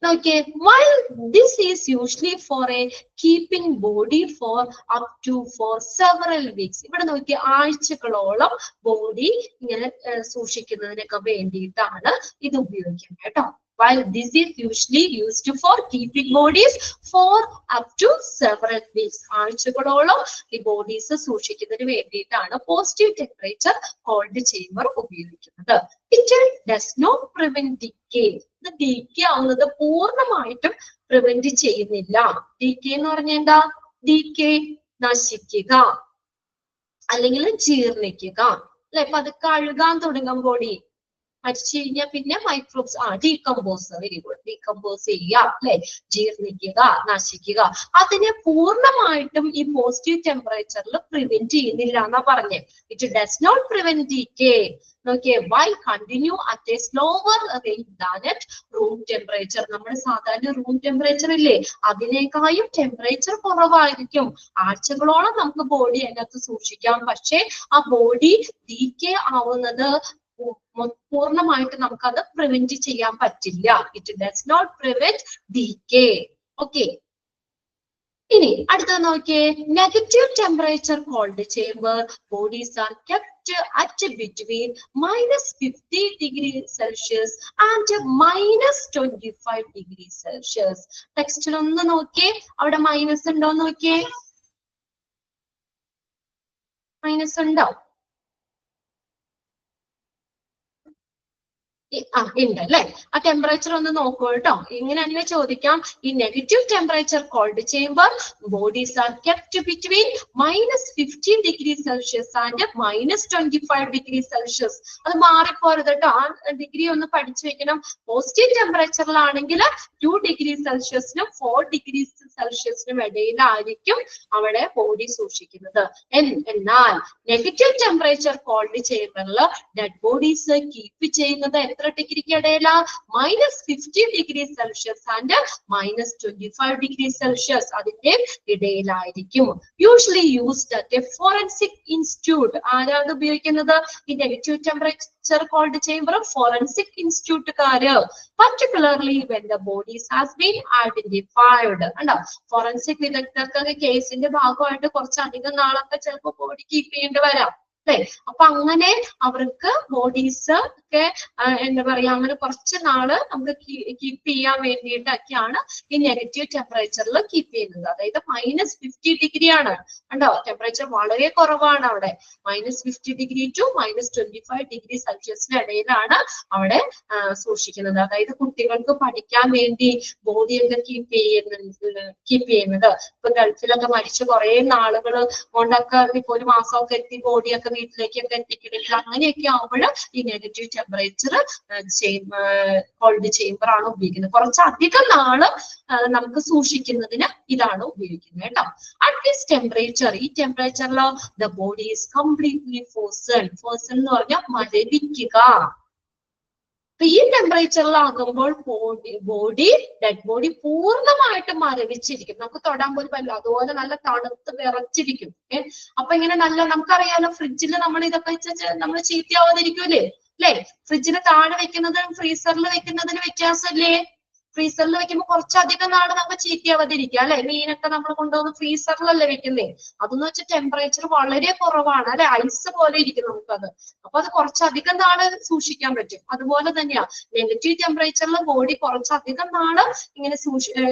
Okay, while this is usually for a keeping body for up to for several weeks. ഇവിടെ നോക്കി ആഴ്ചകളോളം ബോഡി ഇങ്ങനെ സൂക്ഷിക്കുന്നതിനൊക്കെ വേണ്ടിയിട്ടാണ് ഇത് ഉപയോഗിക്കുന്നത് കേട്ടോ. While this is usually used for keeping bodies for up to several weeks. ആഴ്ചകളോളം ഈ ബോഡീസ് സൂക്ഷിക്കുന്നതിന് വേണ്ടിയിട്ടാണ് പോസിറ്റീവ് ടെമ്പറേച്ചർ കോൾഡ് ചേംബർ ഉപയോഗിക്കുന്നത്. It does not prevent decay. ഇത് decay ആവുന്നത് പൂർണ്ണമായിട്ടും പ്രിവെന്റ് ചെയ്യുന്നില്ല. decay എന്ന് പറഞ്ഞാൽ എന്താ? decay നശിക്കുക അല്ലെങ്കിൽ ജീർണിക്കുക അല്ലെ. അപ്പൊ അത് കഴുകാൻ തുടങ്ങും ബോഡി. മരിച്ചു കഴിഞ്ഞാൽ പിന്നെ microbes decompose, very good, decompose ചെയ്യുക അല്ലെ, ജീർണിക്കുക, നശിക്കുക. അതിനെ പൂർണ്ണമായിട്ടും ഈ പോസിറ്റീവ് ടെമ്പറേച്ചറിൽ പ്രിവെന്റ് ചെയ്യുന്നില്ല എന്നാ പറഞ്ഞേ. It does not prevent decay. Okay, why continue at a slower rate than at room temperature? നമ്മുടെ സാധാരണ റൂം ടെമ്പറേച്ചർ ഇല്ലേ, അതിനേക്കാളും ടെമ്പറേച്ചർ കുറവായിരിക്കും. ആഴ്ചകളോളം നമുക്ക് ബോഡി അതിനകത്ത് സൂക്ഷിക്കാം. പക്ഷെ ആ ബോഡി ഡീകേ ആവുന്നത് പൂർണ്ണമായിട്ട് നമുക്കത് പ്രിവെന്റ് ചെയ്യാൻ പറ്റില്ല. It does not prevent decay. Okay, ഇനി അടുത്ത നോക്കിയേ. Negative temperature cold chamber bodies are kept at between -50 degrees Celsius and -25 degrees Celsius. ടെക്സ്റ്റിൽ ഒന്ന് നോക്കിയേ, അവിടെ മൈനസ് ഉണ്ടോ നോക്കിയേ. മൈനസ് ഉണ്ടോ? ഉണ്ട് അല്ലെ. ആ ടെമ്പറേച്ചർ ഒന്ന് നോക്കൂ കേട്ടോ. ഇങ്ങനെ തന്നെ ചോദിക്കാം. ഈ negative temperature cold chamber bodies are kept between -15 degrees Celsius and -25 degrees Celsius. അത് മാറിപ്പോരുത് കേട്ടോ. ആ ഡിഗ്രി ഒന്ന് പഠിച്ചു വെക്കണം. പോസിറ്റീവ് ടെമ്പറേച്ചറിലാണെങ്കിൽ 2 degrees Celsiusനും 4 degrees Celsiusനും ഇടയിലായിരിക്കും അവിടെ ബോഡി സൂക്ഷിക്കുന്നത്. എന്നാൽ നെഗറ്റീവ് ടെമ്പറേച്ചർ കോൾഡ് ചേംബറിൽ ഡെഡ് ബോഡീസ് കീപ്പ് ചെയ്യുന്നത് എത്ര ഡിഗ്രിക്ക് ഇടയില? -50 degrees Celsius and -25 degrees Celsius. അതിന്റെ ഇടയിലായിരിക്കും. Usually used at a forensic institute. ആരാണ് ഉപയോഗിക്കുന്നത് ഈ negative temperature cold chamber? Forensic ഇൻസ്റ്റിറ്റ്യൂട്ടുകാര്. particularly when the bodies has been identified. കണ്ടോ, ഫോറൻസിക് വിദഗ്ധർക്ക് കേസിന്റെ ഭാഗമായിട്ട് കുറച്ചധികം നാളൊക്കെ ചിലപ്പോൾ ബോഡി കീപ്പ് ചെയ്യേണ്ടി വരാം അല്ലെ. അപ്പൊ അങ്ങനെ അവർക്ക് ബോഡീസ് ഒക്കെ എന്താ പറയാ, അങ്ങനെ കുറച്ച് നാള് നമുക്ക് കീപ്പ് ചെയ്യാൻ വേണ്ടിയിട്ടൊക്കെയാണ് ഈ നെഗറ്റീവ് ടെമ്പറേച്ചറിൽ കീപ്പ് ചെയ്യുന്നത്. അതായത് -50 ഡിഗ്രി ആണ് കണ്ടോ, ടെമ്പറേച്ചർ വളരെ കുറവാണ് അവിടെ. -50 ഡിഗ്രി ടു -25 ഡിഗ്രി സെൽഷ്യസിന് ഇടയിലാണ് അവിടെ സൂക്ഷിക്കുന്നത്. അതായത് കുട്ടികൾക്ക് പഠിക്കാൻ വേണ്ടി ബോഡിയൊക്കെ കീപ്പ് ചെയ്യുന്നത്. ഇപ്പൊ ഗൾഫിലൊക്കെ മരിച്ച കുറെ നാളുകൾ കൊണ്ടൊക്കെ ഇപ്പൊ 1 മാസമൊക്കെ എത്തി ബോഡിയൊക്കെ വീട്ടിലേക്കൊക്കെ എത്തിക്കണില്ല. അങ്ങനെയൊക്കെ ആവുമ്പോൾ ഈ നെഗറ്റീവ് ടെമ്പറേച്ചർ കോൾഡ് ചേംബർ ആണ് ഉപയോഗിക്കുന്നത്. കുറച്ചധികം നാള് നമുക്ക് സൂക്ഷിക്കുന്നതിന് ഇതാണ് ഉപയോഗിക്കുന്നത് കേട്ടോ. അറ്റ് ദിസ് ടെമ്പറേച്ചർ, ഈ ടെമ്പറേച്ചറിലോ the body is completely frozen. Frozen എന്ന് പറഞ്ഞാൽ മരവിക്കുക. അപ്പൊ ഈ ടെമ്പറേച്ചറിലാകുമ്പോൾ ബോഡി ഡെഡ് ബോഡി പൂർണ്ണമായിട്ടും മരവിച്ചിരിക്കും. നമുക്ക് തൊടാൻ പോലും പറ്റില്ല. അതുപോലെ നല്ല തണുത്ത് വിറച്ചിരിക്കും. അപ്പൊ ഇങ്ങനെ നല്ല, നമുക്കറിയാലോ ഫ്രിഡ്ജിൽ നമ്മൾ ഇതൊക്കെ നമ്മൾ ചീത്തയാവാതിരിക്കൂലേ അല്ലെ. ഫ്രിഡ്ജിന് താഴെ വെക്കുന്നതും ഫ്രീസറിൽ വെക്കുന്നതിന് വ്യത്യാസമല്ലേ. ഫ്രീസറിൽ വെക്കുമ്പോൾ കുറച്ചധികം നാള് നമുക്ക് ചീത്തയാവാതിരിക്കുക അല്ലെ. മീനൊക്കെ നമ്മൾ കൊണ്ടുവന്ന് ഫ്രീസറിലല്ലേ വെക്കുന്നേ. അതെന്ന് വെച്ചാൽ ടെമ്പറേച്ചർ വളരെ കുറവാണ് അല്ലെ, ഐസ് പോലെ ഇരിക്കും നമുക്കത്. അപ്പൊ അത് കുറച്ചധികം നാള് സൂക്ഷിക്കാൻ പറ്റും. അതുപോലെ തന്നെയാ നെഗറ്റീവ് ടെമ്പറേച്ചറിൽ ബോഡി കുറച്ചധികം നാള് ഇങ്ങനെ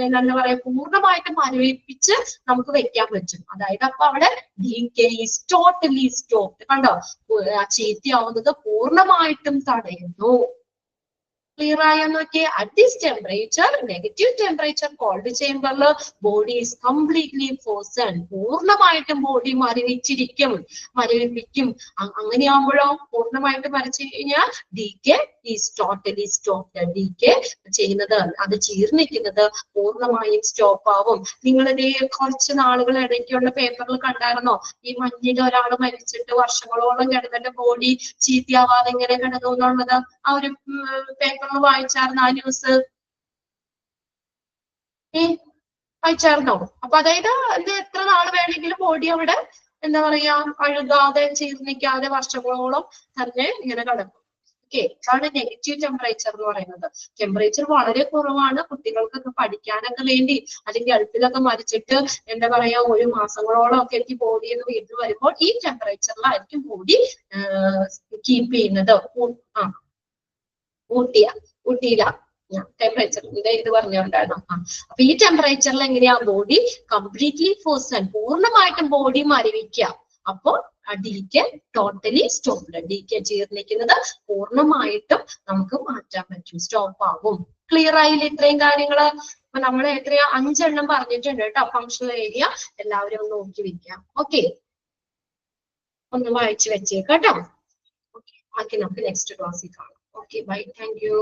എന്താ പറയാ, പൂർണ്ണമായിട്ട് മരവിപ്പിച്ച് നമുക്ക് വെക്കാൻ പറ്റും. അതായത് അപ്പൊ അവിടെ ടോട്ടലി സ്റ്റോപ്ഡ്. കണ്ടോ, ചീത്തയാവുന്നത് പൂർണ്ണമായിട്ടും തടയുന്നു. ക്ലിയർ ആയോ നോക്കിയേ. At this temperature, negative temperature cold ചേംബറിൽ ബോഡി ഈസ് കംപ്ലീറ്റ്ലി ഫ്രോസൺ. പൂർണ്ണമായിട്ടും ബോഡി മരവിപ്പിക്കും. അങ്ങനെയാകുമ്പോഴോ പൂർണ്ണമായിട്ട് മരച്ചു കഴിഞ്ഞാൽ decay is totally stopped. Decay ചെയ്യുന്നത്, അത് ജീർണിക്കുന്നത് പൂർണ്ണമായും സ്റ്റോപ്പ് ആവും. നിങ്ങളിത് കുറച്ച് നാളുകൾ ഇടയ്ക്കുള്ള പേപ്പറിൽ കണ്ടായിരുന്നോ, ഈ മഞ്ഞിൽ ഒരാൾ മരിച്ചിട്ട് വർഷങ്ങളോളം കിടന്നിട്ട് ബോഡി ചീത്തയാവാതെ ഇങ്ങനെ കിടന്നു എന്നുള്ളത്? ആ ഒരു പേപ്പർ പേപ്പറിൽ വായിച്ചായിരുന്നു ആ ന്യൂസ്? വായിച്ചായിരുന്നോ? അപ്പൊ അതായത് എത്ര നാൾ വേണമെങ്കിലും ബോഡി അവിടെ എന്താ പറയാ അഴുകാതെ ജീർണിക്കാതെ വർഷങ്ങളോളം തന്നെ ഇങ്ങനെ കിടക്കും. ഓക്കെ, അതാണ് നെഗറ്റീവ് ടെമ്പറേച്ചർ എന്ന് പറയുന്നത്. ടെമ്പറേച്ചർ വളരെ കുറവാണ്, കുട്ടികൾക്കൊക്കെ പഠിക്കാനൊക്കെ വേണ്ടി അല്ലെങ്കിൽ ഗൾഫിലൊക്കെ മരിച്ചിട്ട് എന്താ പറയാ ഒരു മാസങ്ങളോളം ഒക്കെ എനിക്ക് ബോഡി എന്ന് വീട്ടിൽ വരുമ്പോൾ ഈ ടെമ്പറേച്ചറിലായിരിക്കും ബോഡി കീപ്പ് ചെയ്യുന്നത്. ഊട്ടിയില ടെമ്പറേച്ചറിന്റെ ഇത് പറഞ്ഞുണ്ടായിരുന്നു. അപ്പൊ ഈ ടെമ്പറേച്ചറിൽ എങ്ങനെയാ ബോഡി കംപ്ലീറ്റ്ലി ഫ്രോസൺ, പൂർണ്ണമായിട്ടും ബോഡി മരവിക്കുക. അപ്പൊ ഡീക്കെ ടോട്ടലി സ്റ്റോപ്പ്, ഡീക്കെ ജീർണിക്കുന്നത് പൂർണ്ണമായിട്ടും നമുക്ക് മാറ്റാൻ പറ്റും, സ്റ്റോപ്പ് ആകും. ക്ലിയർ ആയില്ല ഇത്രയും കാര്യങ്ങള്? അപ്പൊ നമ്മൾ എത്രയാ 5 എണ്ണം പറഞ്ഞിട്ടുണ്ട് കേട്ടോ. ഫങ്ഷണൽ ഏരിയ എല്ലാവരും ഒന്ന് നോക്കി വെക്കാം. ഓക്കെ, ഒന്ന് വായിച്ചു വെച്ചേക്കാം കേട്ടോ. ഓക്കെ, ബാക്കി നമുക്ക് നെക്സ്റ്റ് ക്ലാസ്സിൽ കാണാം. Okay, bye, thank U.